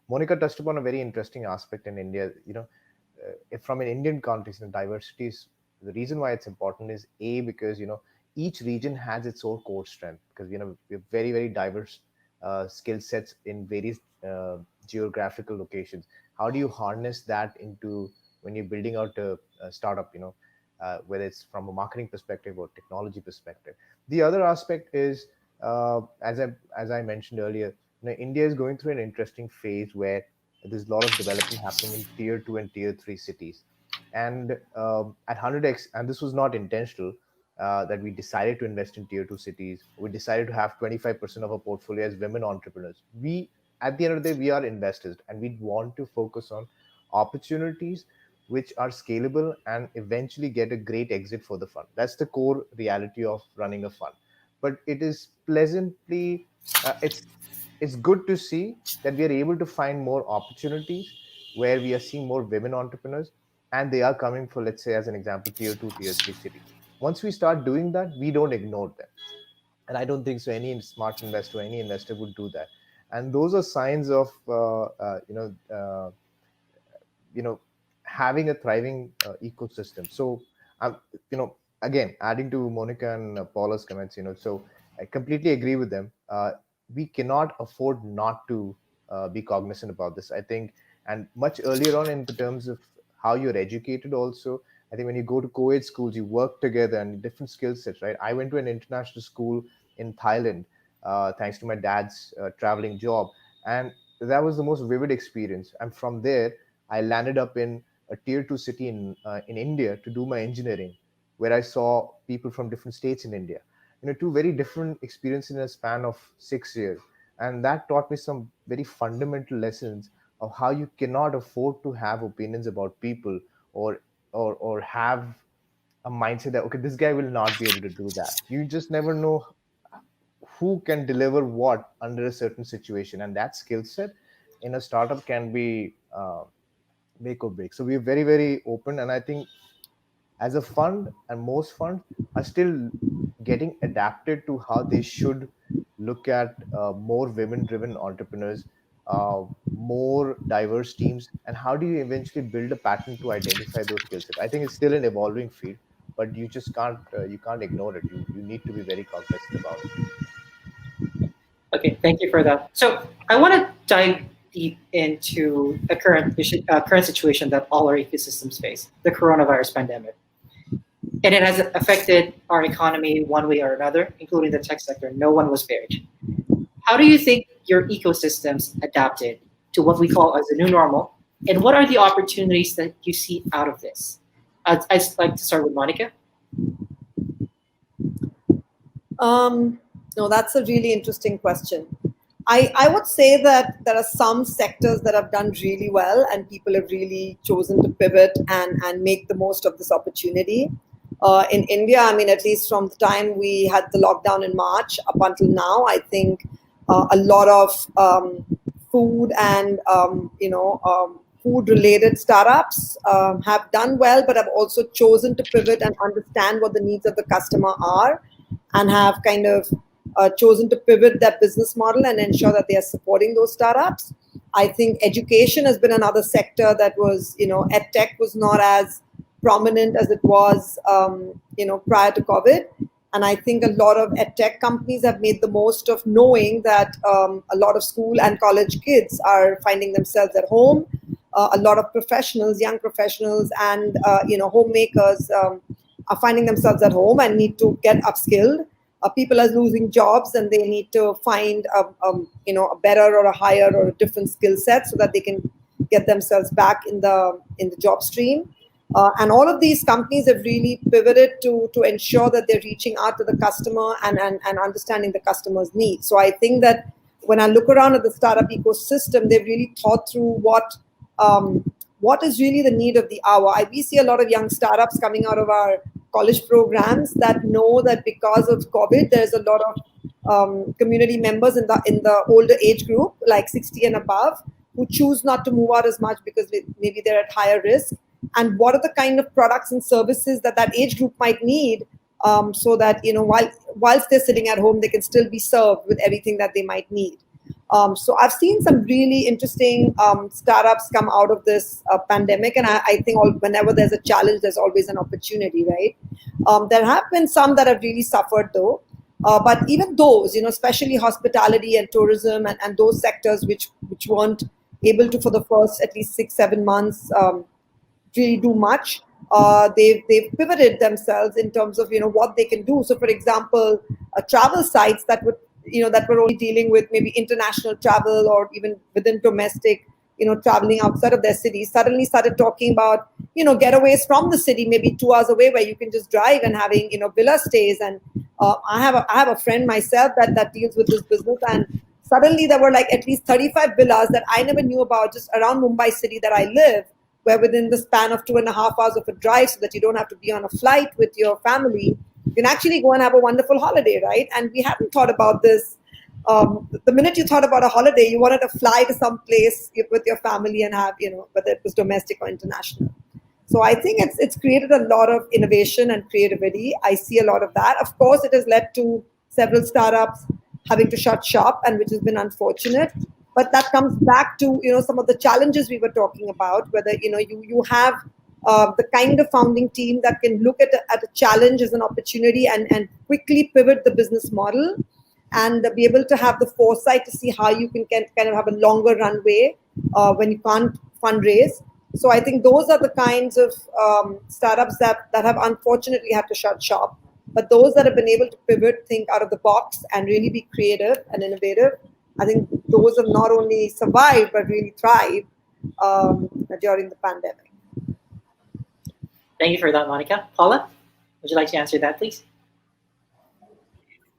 Monica touched upon a very interesting aspect in India. If from an Indian context, diversity is the reason why it's important is because each region has its own core strength, because we have very, very diverse skill sets in various geographical locations. How do you harness that into when you're building out a startup? Whether it's from a marketing perspective or technology perspective. The other aspect is, as I mentioned earlier, India is going through an interesting phase where there's a lot of development happening in tier 2 and tier 3 cities. And at 100x, and this was not intentional, that we decided to invest in tier 2 cities. We decided to have 25% of our portfolio as women entrepreneurs. At the end of the day, we are investors, and we want to focus on opportunities which are scalable and eventually get a great exit for the fund. That's the core reality of running a fund. But it is pleasantly, it's good to see that we are able to find more opportunities where we are seeing more women entrepreneurs, and they are coming for, let's say, as an example, tier 2, tier 3 cities. Once we start doing that, we don't ignore them. And I don't think so any smart investor, any investor would do that. And those are signs of, having a thriving ecosystem. So, again, adding to Monica and Paula's comments, so I completely agree with them. We cannot afford not to be cognizant about this, I think. And much earlier on in the terms of how you're educated also, I think when you go to co-ed schools, you work together and different skill sets, right? I went to an international school in Thailand, thanks to my dad's traveling job. And that was the most vivid experience. And from there, I landed up in a tier two city in India to do my engineering, where I saw people from different states in India. Two very different experiences in a span of 6 years, and that taught me some very fundamental lessons of how you cannot afford to have opinions about people, or or have a mindset that, okay, this guy will not be able to do that. You just never know who can deliver what under a certain situation, and that skill set in a startup can be make or break. So we're very, very open, and I think as a fund, and most funds are still getting adapted to how they should look at more women driven entrepreneurs, more diverse teams, and how do you eventually build a pattern to identify those skill sets. I think it's still an evolving field, but you just can't you can't ignore it. You need to be very cognizant about it. Okay, thank you for that. So I want to dive deep into a current issue, current situation that all our ecosystems face, the coronavirus pandemic. And it has affected our economy one way or another, including the tech sector. No one was spared. How do you think your ecosystems adapted to what we call as the new normal? And what are the opportunities that you see out of this? I'd like to start with Monica. No, that's a really interesting question. I would say that there are some sectors that have done really well and people have really chosen to pivot and make the most of this opportunity. In India, I mean, at least from the time we had the lockdown in March up until now, I think a lot of food and food-related startups have done well, but have also chosen to pivot and understand what the needs of the customer are, and have kind of chosen to pivot their business model and ensure that they are supporting those startups. I think education has been another sector that was, EdTech was not as prominent as it was, prior to COVID. And I think a lot of EdTech companies have made the most of knowing that a lot of school and college kids are finding themselves at home. A lot of professionals, young professionals, and homemakers are finding themselves at home and need to get upskilled. People are losing jobs and they need to find a better or a higher or a different skill set so that they can get themselves back in the job stream. And all of these companies have really pivoted to ensure that they're reaching out to the customer and understanding the customer's needs. So I think that when I look around at the startup ecosystem, they've really thought through what is really the need of the hour. We see a lot of young startups coming out of our college programs that know that because of COVID, there's a lot of community members in the older age group, like 60 and above, who choose not to move out as much because maybe they're at higher risk. And what are the kind of products and services that age group might need, so that whilst they're sitting at home, they can still be served with everything that they might need. So I've seen some really interesting startups come out of this pandemic, and I think whenever there's a challenge, there's always an opportunity, right? There have been some that have really suffered though, but even those, especially hospitality and tourism and those sectors which weren't able to for the first at least 6-7 months really do much. They've pivoted themselves in terms of what they can do. So, for example, travel sites that were only dealing with maybe international travel or even within domestic, traveling outside of their city, suddenly started talking about getaways from the city, maybe 2 hours away, where you can just drive and having villa stays. And I have a friend myself that deals with this business, and suddenly there were like at least 35 villas that I never knew about just around Mumbai city that I live, where within the span of 2.5 hours of a drive, so that you don't have to be on a flight with your family, you can actually go and have a wonderful holiday, right? And we hadn't thought about this. The minute you thought about a holiday, you wanted to fly to some place with your family and have, whether it was domestic or international. So I think it's created a lot of innovation and creativity. I see a lot of that. Of course, it has led to several startups having to shut shop, and which has been unfortunate. But that comes back to some of the challenges we were talking about, whether you have the kind of founding team that can look at a challenge as an opportunity and quickly pivot the business model, and be able to have the foresight to see how you can kind of have a longer runway when you can't fundraise. So I think those are the kinds of startups that have unfortunately had to shut shop. But those that have been able to pivot, think out of the box, and really be creative and innovative, I think those have not only survived but really thrived during the pandemic. Thank you for that, Monica. Paula, would you like to answer that, please?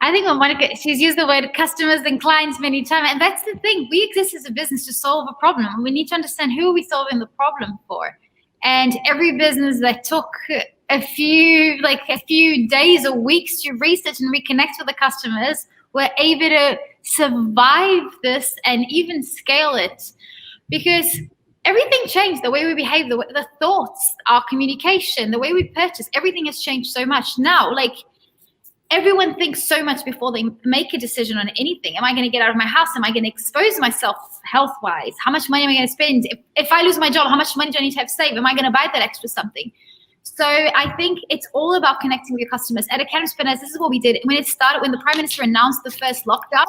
I think when Monica, she's used the word customers and clients many times, and that's the thing. We exist as a business to solve a problem, and we need to understand who are we solving the problem for. And every business that took a few days or weeks to research and reconnect with the customers were able to survive this and even scale it, because everything changed. The way we behave, the thoughts, our communication, the way we purchase, everything has changed so much now. Like, everyone thinks so much before they make a decision on anything. Am I going to get out of my house? Am I going to expose myself health-wise? How much money am I going to spend? If I lose my job, how much money do I need to have saved? Am I going to buy that extra something? So I think it's all about connecting with your customers. At Academy, this is what we did. When the Prime Minister announced the first lockdown,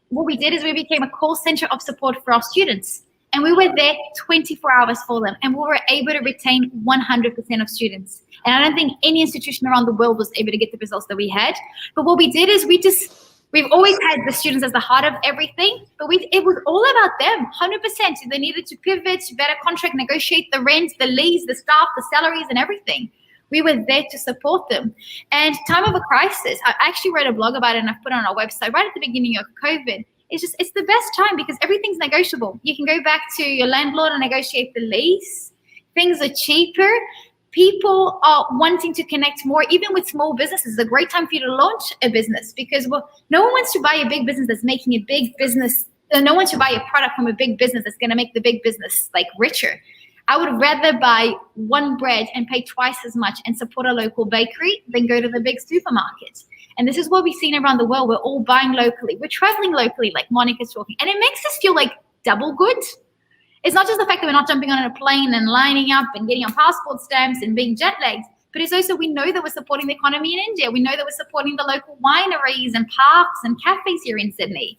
what we did is we became a call center of support for our students. And we were there 24 hours for them. And we were able to retain 100% of students. And I don't think any institution around the world was able to get the results that we had. But what we did is we've always had the students as the heart of everything, but it was all about them, 100%. They needed to pivot, better contract, negotiate the rent, the lease, the staff, the salaries, and everything. We were there to support them. And time of a crisis, I actually wrote a blog about it and I've put it on our website right at the beginning of COVID. It's the best time because everything's negotiable. You can go back to your landlord and negotiate the lease. Things are cheaper. People are wanting to connect more, even with small businesses. It's a great time for you to launch a business because no one wants to buy a big business that's making a big business. No one should buy a product from a big business that's going to make the big business like richer. I would rather buy one bread and pay twice as much and support a local bakery than go to the big supermarket. And this is what we've seen around the world. We're all buying locally. We're traveling locally, like Monica's talking. And it makes us feel like double good. It's not just the fact that we're not jumping on a plane and lining up and getting our passport stamps and being jet lagged, but it's also we know that we're supporting the economy in India. We know that we're supporting the local wineries and parks and cafes here in Sydney.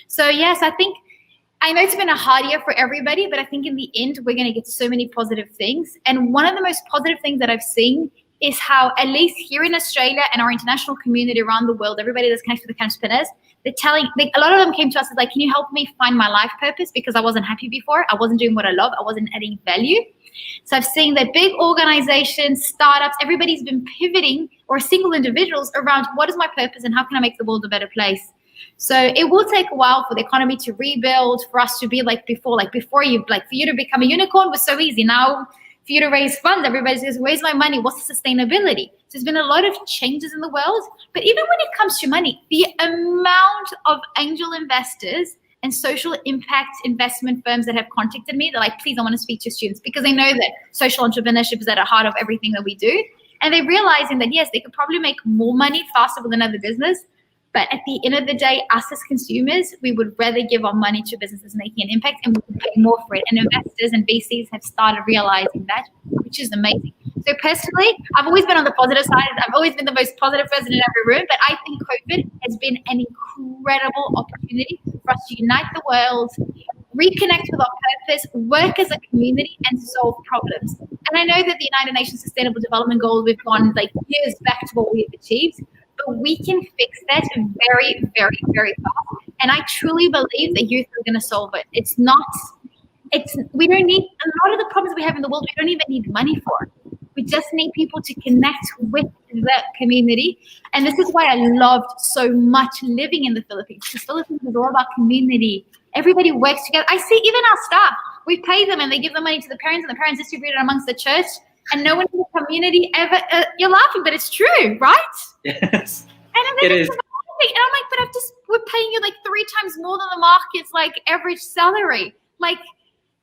So yes, I know it's been a hard year for everybody, but I think in the end, we're going to get so many positive things. And one of the most positive things that I've seen is how, at least here in Australia and our international community around the world, everybody that's connected with the entrepreneurs, a lot of them came to us and like, can you help me find my life purpose? Because I wasn't happy before. I wasn't doing what I love. I wasn't adding value. So I've seen that big organizations, startups, everybody's been pivoting, or single individuals, around what is my purpose and how can I make the world a better place? So it will take a while for the economy to rebuild, for us to be like before. Like before, for you to become a unicorn was so easy. Now, for you to raise funds, everybody says, where's my money? What's the sustainability? So there's been a lot of changes in the world. But even when it comes to money, the amount of angel investors and social impact investment firms that have contacted me, they're like, please, I want to speak to students, because they know that social entrepreneurship is at the heart of everything that we do. And they're realizing that, yes, they could probably make more money faster with another business. But at the end of the day, us as consumers, we would rather give our money to businesses making an impact, and we would pay more for it. And investors and VCs have started realizing that, which is amazing. So personally, I've always been on the positive side. I've always been the most positive person in every room. But I think COVID has been an incredible opportunity for us to unite the world, reconnect with our purpose, work as a community, and solve problems. And I know that the United Nations Sustainable Development Goals, we've gone like years back to what we've achieved. But we can fix that very, very, very fast. And I truly believe that youth are going to solve it. We don't need, a lot of the problems we have in the world, we don't even need money for. We just need people to connect with the community. And this is why I loved so much living in the Philippines. The Philippines is all about community. Everybody works together. I see even our staff, we pay them and they give the money to the parents, and the parents distribute it amongst the church. And no one in the community ever, you're laughing, but it's true, right? Yes, it is. And I'm like, but we're paying you like 3 times more than the market's like average salary. Like,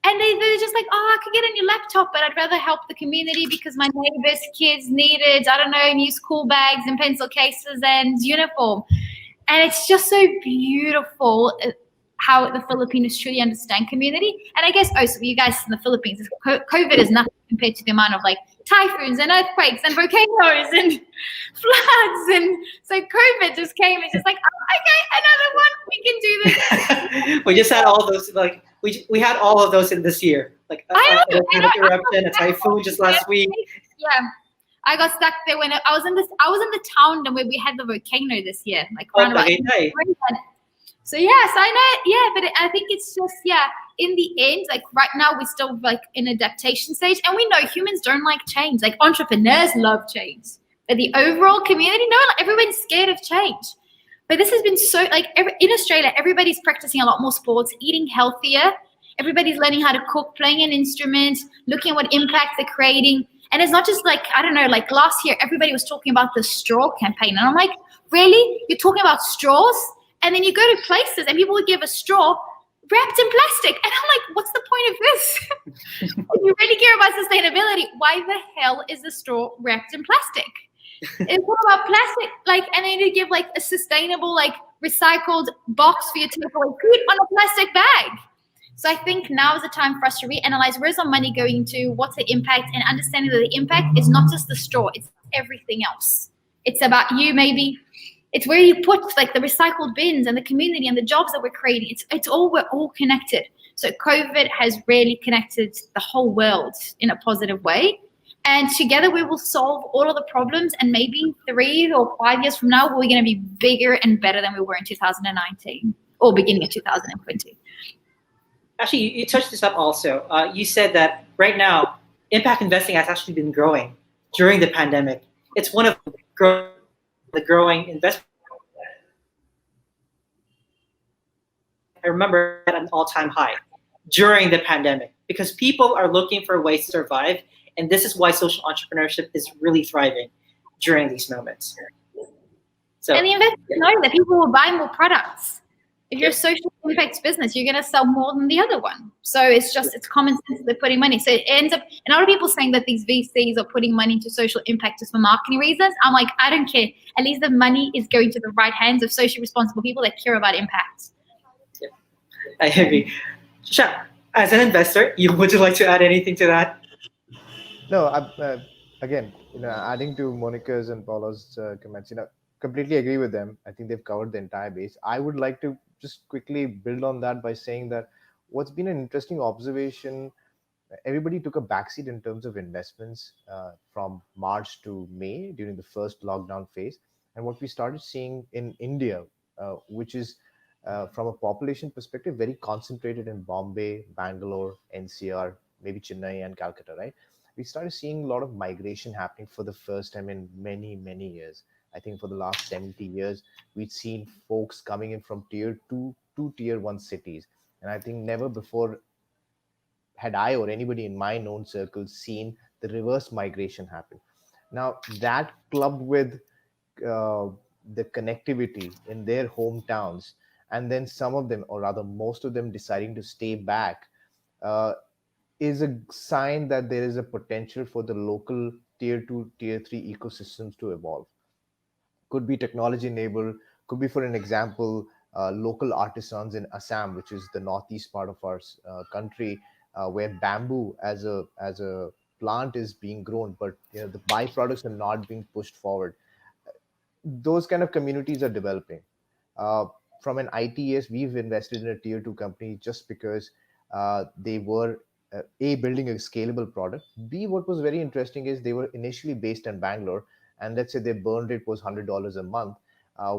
and they're just like, I could get a new laptop, but I'd rather help the community because my neighbor's kids needed, I don't know, new school bags and pencil cases and uniform. And it's just so beautiful how the Filipinos truly understand community. And I guess also you guys in the Philippines, COVID is nothing compared to the amount of like typhoons and earthquakes and volcanoes and floods. And so COVID just came and just like, okay, another one, we can do this. We just had all those, like we had all of those in this year. Like an eruption, a typhoon just last week. Yeah. I got stuck there when I was in this. I was in the town where we had the volcano this year, like Oh, around about. Tagaytay. So yes, I know. Yeah, but I think it's just In the end, like right now, we're still like in adaptation stage, and we know humans don't like change. Like entrepreneurs love change, but the overall community, no, like everyone's scared of change. But this has been so like in Australia, everybody's practicing a lot more sports, eating healthier. Everybody's learning how to cook, playing an instrument, looking at what impact they're creating. And it's not just like, I don't know, like last year, everybody was talking about the straw campaign. And I'm like, really? You're talking about straws? And then you go to places and people would give a straw wrapped in plastic. And I'm like, what's the point of this? If you really care about sustainability, why the hell is the straw wrapped in plastic? It's all about plastic, like, and then you give like a sustainable, like recycled box for your takeaway food on a plastic bag. So I think now is the time for us to reanalyze where's our money going to, what's the impact, and understanding that the impact is not just the straw, it's everything else. It's about you, maybe. It's where you put like the recycled bins and the community and the jobs that we're creating. We're all connected. So COVID has really connected the whole world in a positive way. And together we will solve all of the problems. And maybe 3 or 5 years from now, we're going to be bigger and better than we were in 2019 or beginning of 2020. Actually, you touched this up also. You said that right now, impact investing has actually been growing during the pandemic. It's one of the growing investment. I remember at an all-time high during the pandemic because people are looking for ways to survive, and this is why social entrepreneurship is really thriving during these moments. So, and the investors know that people will buy more products. If you're a social impact business, you're going to sell more than the other one. So it's common sense that they're putting money. So it ends up, and a lot of people saying that these VCs are putting money into social impact just for marketing reasons. I'm like, I don't care. At least the money is going to the right hands of socially responsible people that care about impact. Yeah, I agree. Sha, as an investor, would you like to add anything to that? No, again, adding to Monica's and Paula's comments, completely agree with them. I think they've covered the entire base. I would like to just quickly build on that by saying that what's been an interesting observation, everybody took a backseat in terms of investments from March to May during the first lockdown phase. And what we started seeing in India, which is from a population perspective, very concentrated in Bombay, Bangalore, NCR, maybe Chennai and Calcutta, right? We started seeing a lot of migration happening for the first time in many, many years. I think for the last 70 years, we'd seen folks coming in from tier 2 to tier 1 cities. And I think never before had I or anybody in my known circles seen the reverse migration happen. Now, that clubbed with the connectivity in their hometowns, and then some of them, or rather most of them, deciding to stay back, is a sign that there is a potential for the local tier 2, tier 3 ecosystems to evolve. Could be technology enabled, could be, for an example, local artisans in Assam, which is the northeast part of our country, where bamboo as a plant is being grown, but the byproducts are not being pushed forward. Those kind of communities are developing. From an ITS, we've invested in a tier 2 company just because they were A, building a scalable product. B, what was very interesting is they were initially based in Bangalore, and let's say their burn rate was $100 a month.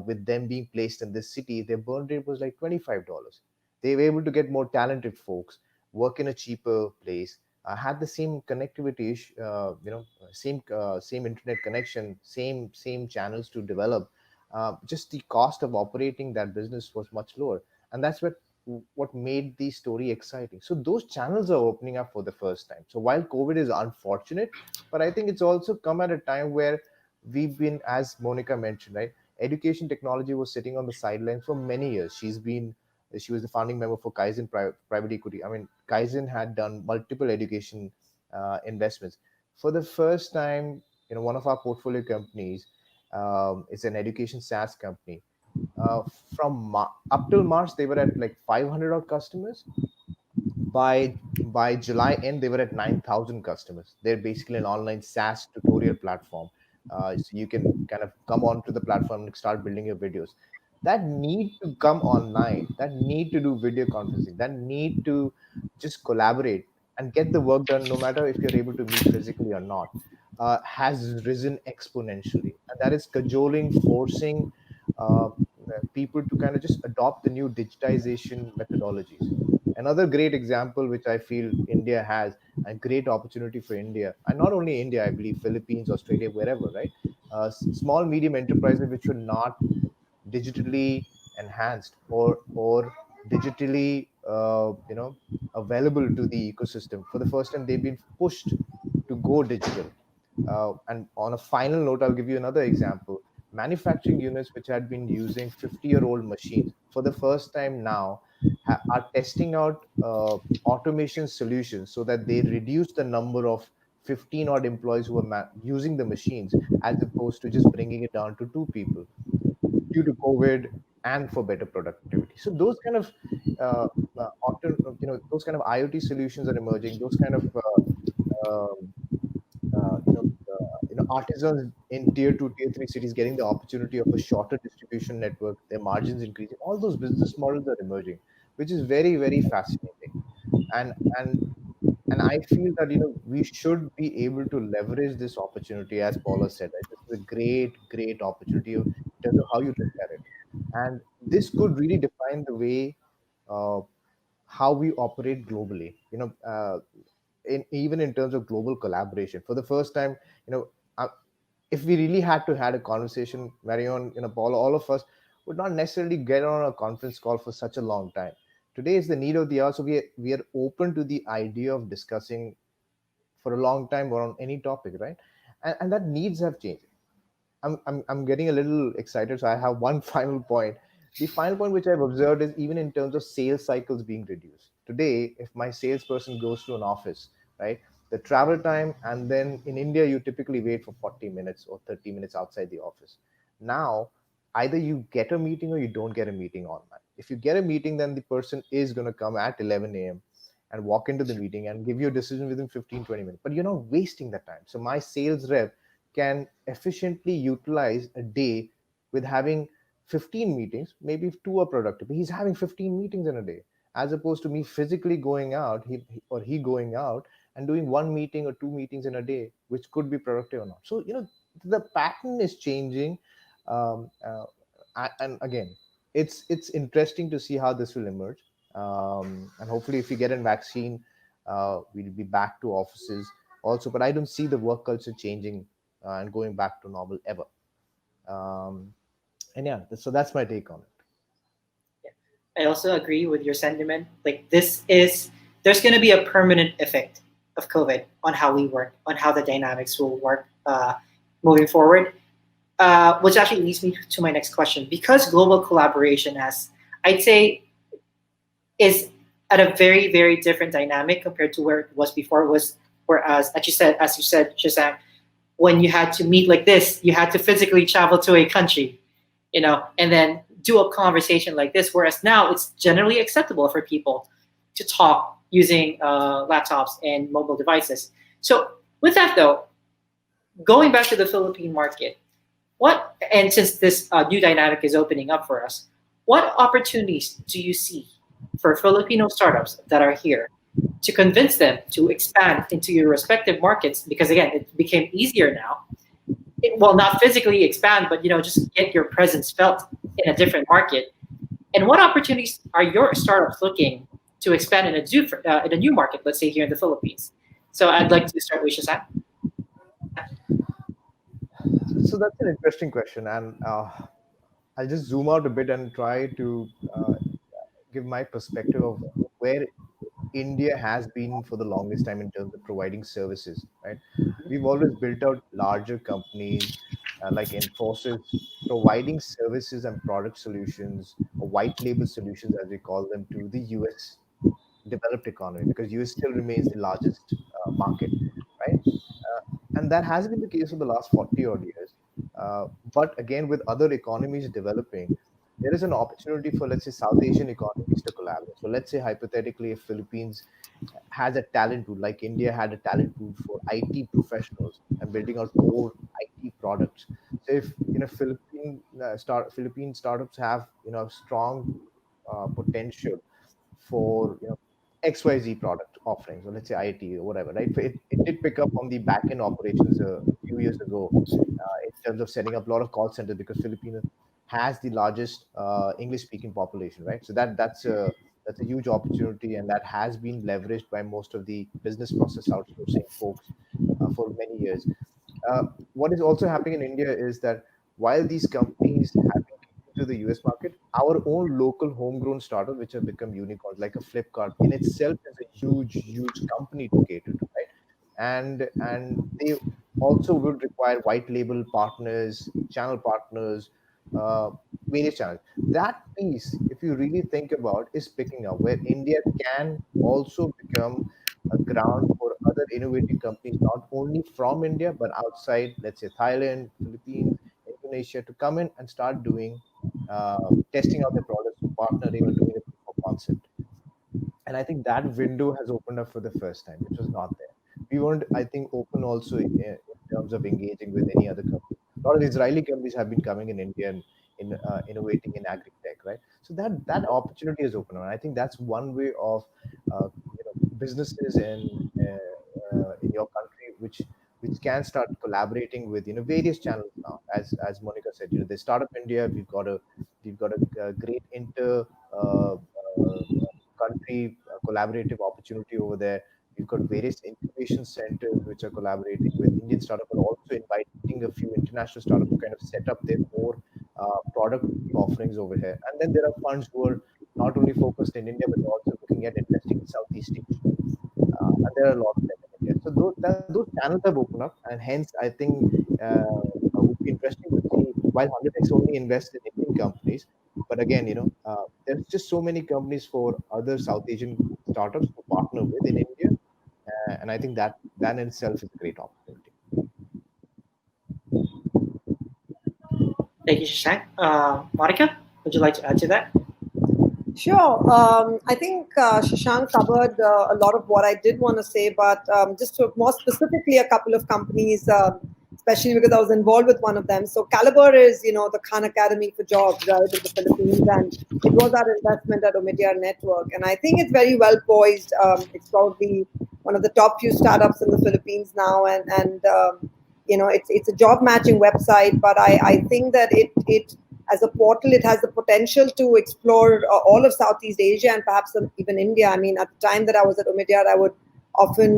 With them being placed in this city, their burn rate was like $25. They were able to get more talented folks, work in a cheaper place, had the same connectivity, same internet connection, same channels to develop. Just the cost of operating that business was much lower, and that's what made the story exciting. So those channels are opening up for the first time. So while COVID is unfortunate, but I think it's also come at a time where we've been, as Monica mentioned, right? Education technology was sitting on the sidelines for many years. She was the founding member for Kaizen Private Equity. I mean, Kaizen had done multiple education investments. For the first time, one of our portfolio companies is an education SaaS company. Up till March, they were at like 500 odd customers. By July end, they were at 9,000 customers. They're basically an online SaaS tutorial platform. So you can kind of come onto the platform and start building your videos. That need to come online, that need to do video conferencing, that need to just collaborate and get the work done, no matter if you're able to meet physically or not. has risen exponentially, and that is cajoling, forcing uh, people to kind of just adopt the new digitization methodologies. Another great example, which I feel India has, a great opportunity for India, and not only India, I believe Philippines, Australia, wherever, right? Small, medium enterprises which were not digitally enhanced or digitally available to the ecosystem. For the first time, they've been pushed to go digital. And on a final note, I'll give you another example. Manufacturing units which had been using 50-year-old machines for the first time now are testing out automation solutions so that they reduce the number of 15 odd employees who are using the machines, as opposed to just bringing it down to two people due to COVID and for better productivity. So those kind of those kind of IoT solutions are emerging. Those kind of um, artisans in tier two, tier three cities getting the opportunity of a shorter distribution network, their margins increasing. All those business models are emerging, which is very, very fascinating. And and and I feel that we should be able to leverage this opportunity, as Paula said. Right? This is a great, great opportunity in terms of how you look at it, and this could really define the way uh, how we operate globally. Even in terms of global collaboration, for the first time, you know, uh, if we really had to had a conversation, Marion, Paul, all of us would not necessarily get on a conference call for such a long time. Today is the need of the hour, so we are open to the idea of discussing for a long time or on any topic, right? And that needs have changed. I'm getting a little excited, so I have one final point. The final point which I've observed is even in terms of sales cycles being reduced. Today, if my salesperson goes to an office, right, the travel time, and then in India, you typically wait for 40 minutes or 30 minutes outside the office. Now, either you get a meeting or you don't get a meeting online. If you get a meeting, then the person is going to come at 11 a.m. and walk into the meeting and give you a decision within 15-20 minutes. But you're not wasting the time. So my sales rep can efficiently utilize a day with having 15 meetings. Maybe if two are productive, but he's having 15 meetings in a day, as opposed to me physically going out, he going out and doing one meeting or two meetings in a day, which could be productive or not. So the pattern is changing. um, uh, and again, it's interesting to see how this will emerge. And hopefully if we get a vaccine, we'll be back to offices also, but I don't see the work culture changing and going back to normal ever. Um, and yeah, so that's my take on it. I also agree with your sentiment. Like there's going to be a permanent effect of COVID on how we work, on how the dynamics will work moving forward. Which actually leads me to my next question. Because global collaboration has, I'd say, is at a very, very different dynamic compared to where it was before. It was whereas, as you said, Shazam, when you had to meet like this, you had to physically travel to a country, and then do a conversation like this. Whereas now it's generally acceptable for people to talk using laptops and mobile devices. So with that though, going back to the Philippine market, and since this new dynamic is opening up for us, what opportunities do you see for Filipino startups that are here to convince them to expand into your respective markets? Because again, it became easier now. Well, not physically expand, but just get your presence felt in a different market. And what opportunities are your startups looking to expand in a new market? Let's say here in the Philippines. So I'd like to start with Shazam. So that's an interesting question, and I'll just zoom out a bit and try to give my perspective of where India has been for the longest time in terms of providing services, right? We've always built out larger companies like Infosys, providing services and product solutions, or white label solutions, as we call them, to the US developed economy, because US still remains the largest market, right? And that has been the case for the last 40 odd years. But again, with other economies developing, there is an opportunity for, let's say, South Asian economies to collaborate. So let's say hypothetically, if Philippines has a talent pool, like India had a talent pool for IT professionals and building out core IT products. So if Philippine startups have strong potential for XYZ product offerings, or let's say IT or whatever, right? It did pick up on the back end operations a few years ago in terms of setting up a lot of call centers, because Filipinos has the largest English speaking population, right? So that's a huge opportunity, and that has been leveraged by most of the business process outsourcing folks for many years. Uh, what is also happening in India is that while these companies have been catering to the US market, our own local homegrown startups, which have become unicorns, like a Flipkart, in itself is a huge, huge company to cater to, right? And they also would require white label partners, channel partners, uh, various channels. That piece, if you really think about, is picking up, where India can also become a ground for other innovative companies, not only from India, but outside, let's say Thailand, Philippines, Indonesia, to come in and start doing testing out their products, partnering, or doing a proof of concept. And I think that window has opened up for the first time, which was not there. We weren't, I think, open also in terms of engaging with any other company. A lot of Israeli companies have been coming in India and innovating in agri tech, right? So that opportunity is open, and I think that's one way of businesses in your country which can start collaborating with various channels now. As Monica said, there's Startup India. We've got a great inter country collaborative opportunity over there. We've got various incubation centers which are collaborating with Indian startups, but also inviting a few international startups to kind of set up their more product offerings over here. And then there are funds who are not only focused in India, but also looking at investing in Southeast Asia. And there are a lot of them in India. So those channels have opened up, and hence I think it would be interesting to see, while 100x only invests in Indian companies, but again, there's just so many companies for other South Asian startups to partner with in India, and I think that in itself is a great opportunity. Thank you, Shashank. Monica, would you like to add to that? Sure. I think Shashank covered a lot of what I did want to say, but just more specifically, a couple of companies, especially because I was involved with one of them. So Caliber is, the Khan Academy for Jobs, right, in the Philippines, and it was our investment at Omidyar Network. And I think it's very well poised. It's probably one of the top few startups in the Philippines now, and it's a job matching website, but I think that it as a portal, it has the potential to explore all of Southeast Asia and perhaps even India. I mean, at the time that I was at Omidyar, I would often,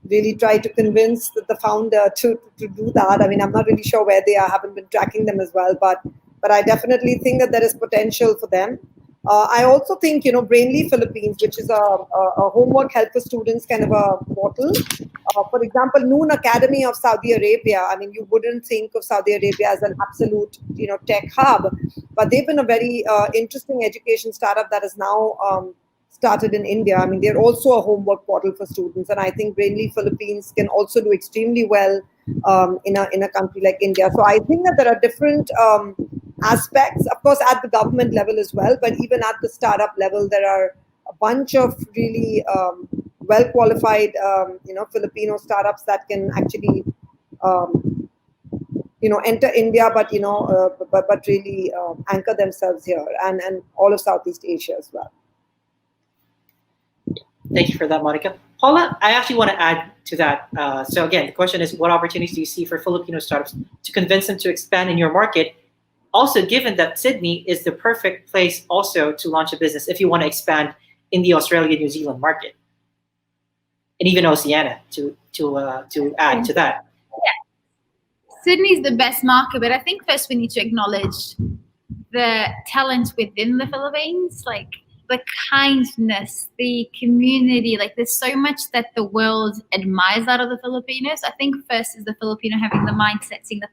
really try to convince the founder to do that. I mean, I'm not really sure where they are. I haven't been tracking them as well, but I definitely think that there is potential for them. I also think, Brainly Philippines, which is a homework help for students kind of a portal. For example, Noon Academy of Saudi Arabia. I mean, you wouldn't think of Saudi Arabia as an absolute, tech hub, but they've been a very interesting education startup that is now started in India. I mean, they're also a homework portal for students, and I think Brainly Philippines can also do extremely well in a country like India. So I think that there are different aspects, of course, at the government level as well, but even at the startup level, there are a bunch of really well qualified, Filipino startups that can actually, enter India, but but really anchor themselves here and all of Southeast Asia as well. Thank you for that, Monica. Paula, I actually want to add to that. So again, the question is, what opportunities do you see for Filipino startups to convince them to expand in your market? Also, given that Sydney is the perfect place also to launch a business if you want to expand in the Australia, New Zealand market, and even Oceania to add to that. Yeah. Sydney's the best market, but I think first we need to acknowledge the talent within the Philippines, like the kindness, the community. Like there's so much that the world admires out of the Filipinos. I think first is the Filipino having the mindset, seeing that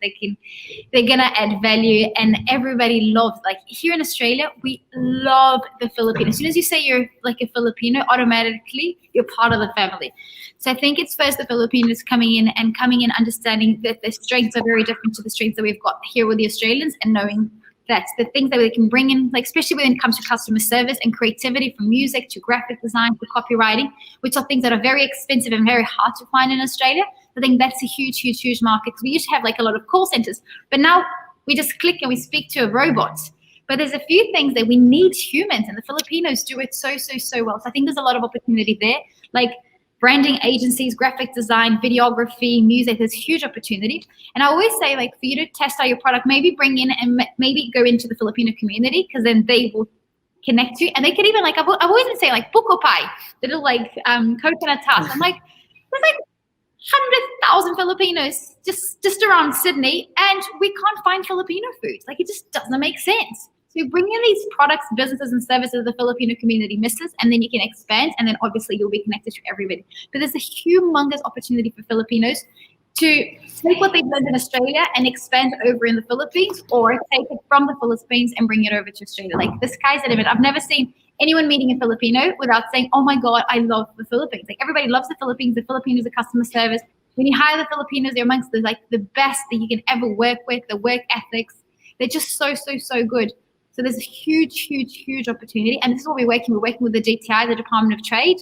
they're gonna add value, and everybody loves. Like here in Australia, we love the Filipinos. As soon as you say you're like a Filipino, automatically you're part of the family. So I think it's first the Filipinos coming in, understanding that their strengths are very different to the strengths that we've got here with the Australians, and knowing that the things that they can bring in, like especially when it comes to customer service and creativity, from music to graphic design to copywriting, which are things that are very expensive and very hard to find in Australia. I think that's a huge, huge, huge market. We used to have like a lot of call centers, but now we just click and we speak to a robot. But there's a few things that we need humans, and the Filipinos do it so well. So I think there's a lot of opportunity there. Like branding agencies, graphic design, videography, music, there's huge opportunity. And I always say, like, for you to test out your product, maybe bring in and maybe go into the Filipino community, because then they will connect you. And they could even, like, I've always been saying, like, buko pie, the little, like, coconut tarts. I'm like, there's like 100,000 Filipinos just around Sydney, and we can't find Filipino food. Like, it just doesn't make sense. So bring in these products, businesses, and services the Filipino community misses, and then you can expand, and then obviously you'll be connected to everybody. But there's a humongous opportunity for Filipinos to take what they've learned in Australia and expand over in the Philippines, or take it from the Philippines and bring it over to Australia. Like, the sky's the limit. I've never seen anyone meeting a Filipino without saying, oh my God, I love the Philippines. Like, everybody loves the Philippines. The Filipinos are customer service. When you hire the Filipinos, they're amongst the best that you can ever work with. The work ethics, they're just so good. So there's a huge opportunity. And this is what we're working. We're working with the DTI, the Department of Trade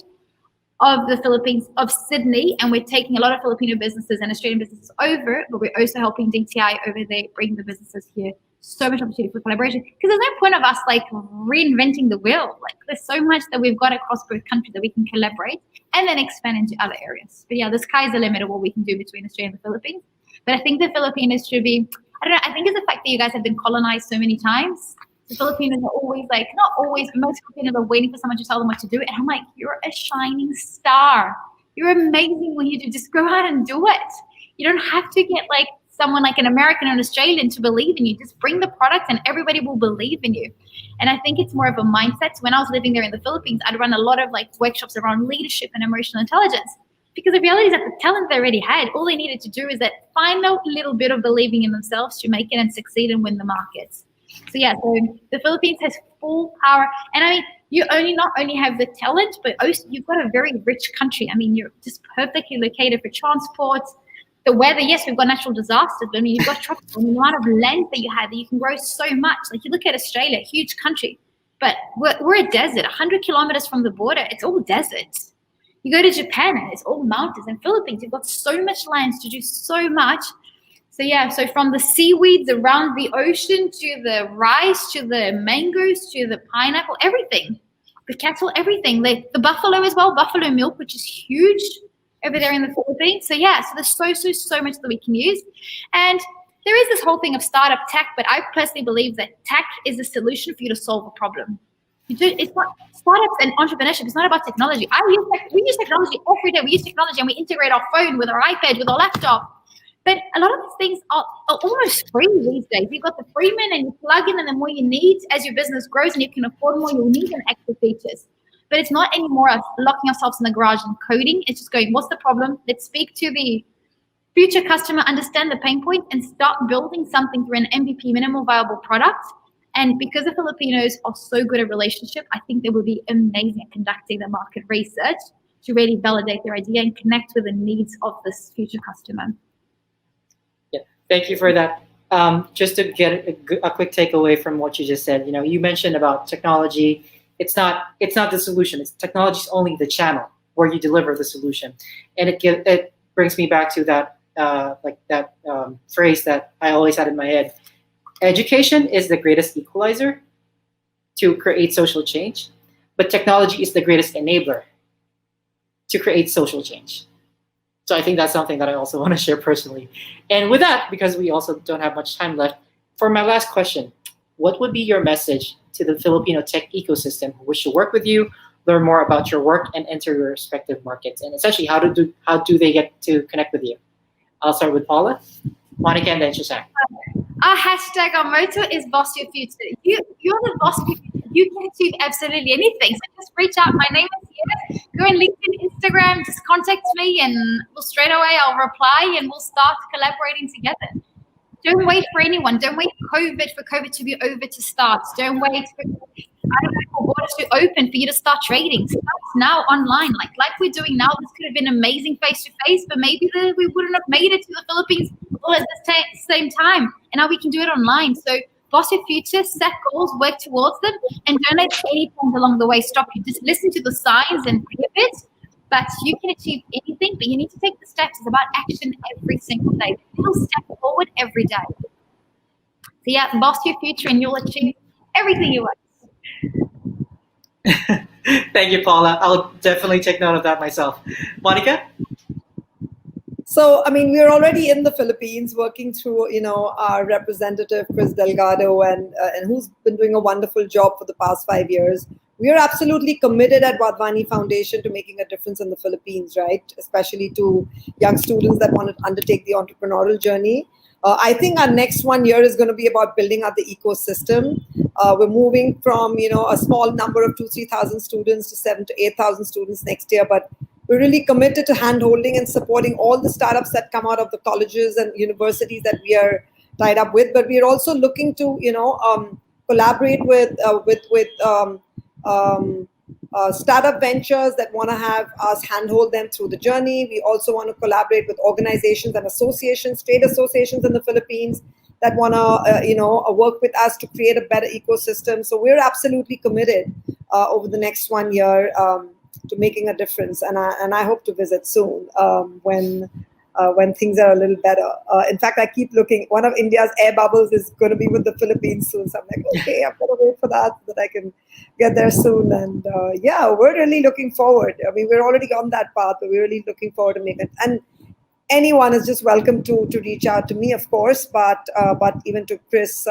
of the Philippines, of Sydney, and we're taking a lot of Filipino businesses and Australian businesses over, but we're also helping DTI over there bring the businesses here. So much opportunity for collaboration, because there's no point of us like reinventing the wheel. Like, there's so much that we've got across both countries that we can collaborate and then expand into other areas. But yeah, the sky's the limit of what we can do between Australia and the Philippines. But I think the Filipinos should be, I don't know, I think it's the fact that you guys have been colonized so many times. The Filipinos are always like, not always, but most Filipinos are waiting for someone to tell them what to do. And I'm like, you're a shining star. You're amazing when you do. Just go out and do it. You don't have to get like someone like an American or an Australian to believe in you. Just bring the product and everybody will believe in you. And I think it's more of a mindset. When I was living there in the Philippines, I'd run a lot of like workshops around leadership and emotional intelligence. Because the reality is that the talent they already had, all they needed to do is that find a little bit of believing in themselves to make it and succeed and win the markets. So yeah, so the Philippines has full power. And I mean, you not only have the talent, but also you've got a very rich country. I mean, you're just perfectly located for transport. The weather, yes, we've got natural disasters, but I mean, you've got tropical, and the amount of land that you have that you can grow so much. Like, you look at Australia, huge country, but we're a desert, 100 kilometers from the border. It's all desert. You go to Japan and it's all mountains. And Philippines, you've got so much land to do so much. So yeah, so from the seaweeds around the ocean to the rice, to the mangoes, to the pineapple, everything. The cattle, everything. The buffalo as well, buffalo milk, which is huge over there in the Philippines. So yeah, so there's so much that we can use. And there is this whole thing of startup tech, but I personally believe that tech is a solution for you to solve a problem. It's not startups and entrepreneurship. It's not about technology. We use technology every day. We use technology and we integrate our phone with our iPad, with our laptop. But a lot of these things are almost free these days. You've got the freemium and you plug in, and the more you need as your business grows and you can afford more, you'll need an extra features. But it's not anymore of locking ourselves in the garage and coding. It's just going, what's the problem? Let's speak to the future customer, understand the pain point, and start building something through an MVP, minimal viable product. And because the Filipinos are so good at relationship, I think they will be amazing at conducting the market research to really validate their idea and connect with the needs of this future customer. Yeah, thank you for that. Just to get a quick takeaway from what you just said, you mentioned about technology. It's not the solution. It's technology is only the channel where you deliver the solution, and it brings me back to that phrase that I always had in my head. Education is the greatest equalizer to create social change, but technology is the greatest enabler to create social change. So I think that's something that I also want to share personally. And with that, because we also don't have much time left, for my last question, what would be your message to the Filipino tech ecosystem who wish to work with you, learn more about your work, and enter your respective markets? And essentially, how do they get to connect with you? I'll start with Paula, Monica, and then Shashank. Our hashtag, our motto is Boss Your Future. You're the boss of your future. You can achieve absolutely anything. So just reach out. My name is here. Go on LinkedIn, Instagram, just contact me, and I'll reply, and we'll start collaborating together. Don't wait for anyone. Don't wait for COVID to be over to start. Don't wait for borders to open for you to start trading. Start now online, like we're doing now. This could have been amazing face-to-face, but maybe we wouldn't have made it to the Philippines all at the same time. And now we can do it online. So boss your future, set goals, work towards them, and don't let any things along the way stop you. Just listen to the signs and pivot. But you can achieve anything, but you need to take the steps. It's about action every single day. A little step forward every day. So yeah, boss your future and you'll achieve everything you want. Thank you, Paula. I'll definitely take note of that myself. Monica? So, I mean, we're already in the Philippines working through, our representative, Chris Delgado, and who's been doing a wonderful job for the past 5 years. We are absolutely committed at Wadhwani Foundation to making a difference in the Philippines, right? Especially to young students that want to undertake the entrepreneurial journey. I think our next 1 year is going to be about building out the ecosystem. We're moving from, a small number of 2,000-3,000 students to 7,000 to 8,000 students next year, but we're really committed to hand-holding and supporting all the startups that come out of the colleges and universities that we are tied up with. But we're also looking to, collaborate with startup ventures that want to have us handhold them through the journey. We also want to collaborate with organizations and associations, trade associations in the Philippines that want to, work with us to create a better ecosystem. So we're absolutely committed over the next 1 year to making a difference, and I hope to visit soon when things are a little better. In fact, I keep looking. One of India's air bubbles is going to be with the Philippines soon, so I'm like, okay, I've got to wait for that so that I can get there soon. And yeah, we're really looking forward. I mean, we're already on that path, but we're really looking forward to make it. And anyone is just welcome to reach out to me, of course, but even to Chris,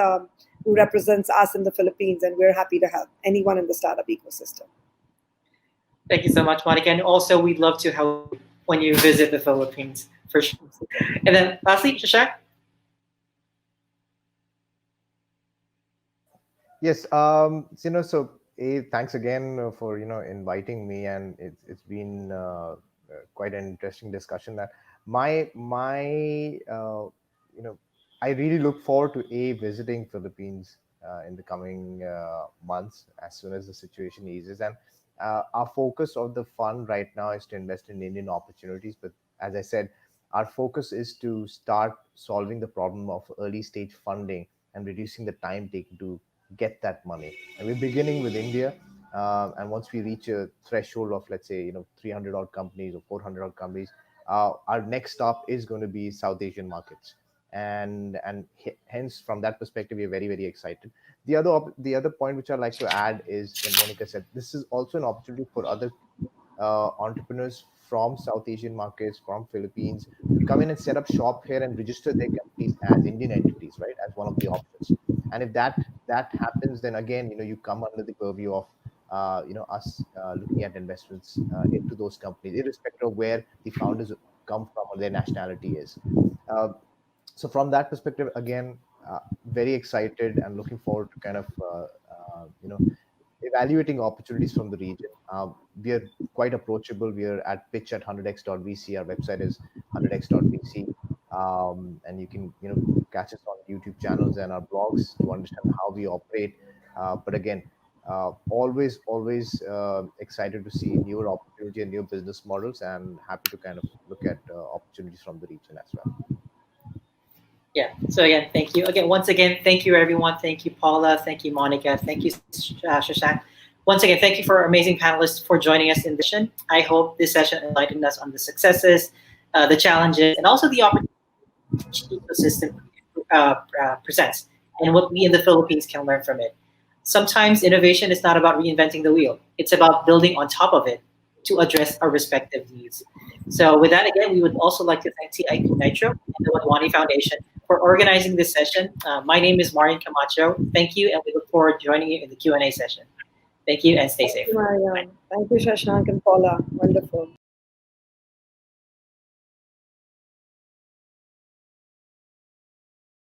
who represents us in the Philippines, and we're happy to help anyone in the startup ecosystem. Thank you so much, Monica. And also, we'd love to help when you visit the Philippines, for sure. And then lastly, Shashank? Yes. So thanks again for inviting me, and it's been quite an interesting discussion. That my I really look forward to visiting Philippines in the coming months as soon as the situation eases. And our focus of the fund right now is to invest in Indian opportunities. But as I said, our focus is to start solving the problem of early stage funding and reducing the time taken to get that money. And we're beginning with India. And once we reach a threshold of, let's say, 300 odd companies or 400 odd companies, our next stop is going to be South Asian markets. And hence, from that perspective, we're very, very excited. The other point which I'd like to add is, when Monica said, this is also an opportunity for other entrepreneurs from South Asian markets, from Philippines, to come in and set up shop here and register their companies as Indian entities, right, as one of the options. And if that happens, then again, you come under the purview of us looking at investments into those companies, irrespective of where the founders come from or their nationality is. So from that perspective, again, very excited and looking forward to kind of evaluating opportunities from the region. We are quite approachable. We are at pitch at 100x.vc. Our website is 100x.vc, and you can catch us on YouTube channels and our blogs to understand how we operate. But again, always excited to see newer opportunity and new business models, and happy to kind of look at opportunities from the region as well. Yeah. So again, thank you. Once again, thank you, everyone. Thank you, Paula. Thank you, Monica. Thank you, Shashank. Once again, thank you for our amazing panelists for joining us in this session. I hope this session enlightened us on the successes, the challenges, and also the opportunities the ecosystem presents, and what we in the Philippines can learn from it. Sometimes innovation is not about reinventing the wheel. It's about building on top of it to address our respective needs. So with that, again, we would also like to thank TI Nitro and the Wadhwani Foundation for organizing this session. My name is Marian Camacho. Thank you, and we look forward to joining you in the Q&A session. Thank you, and stay safe. Thank you, Marian. Thank you, Shashank and Paula. Wonderful.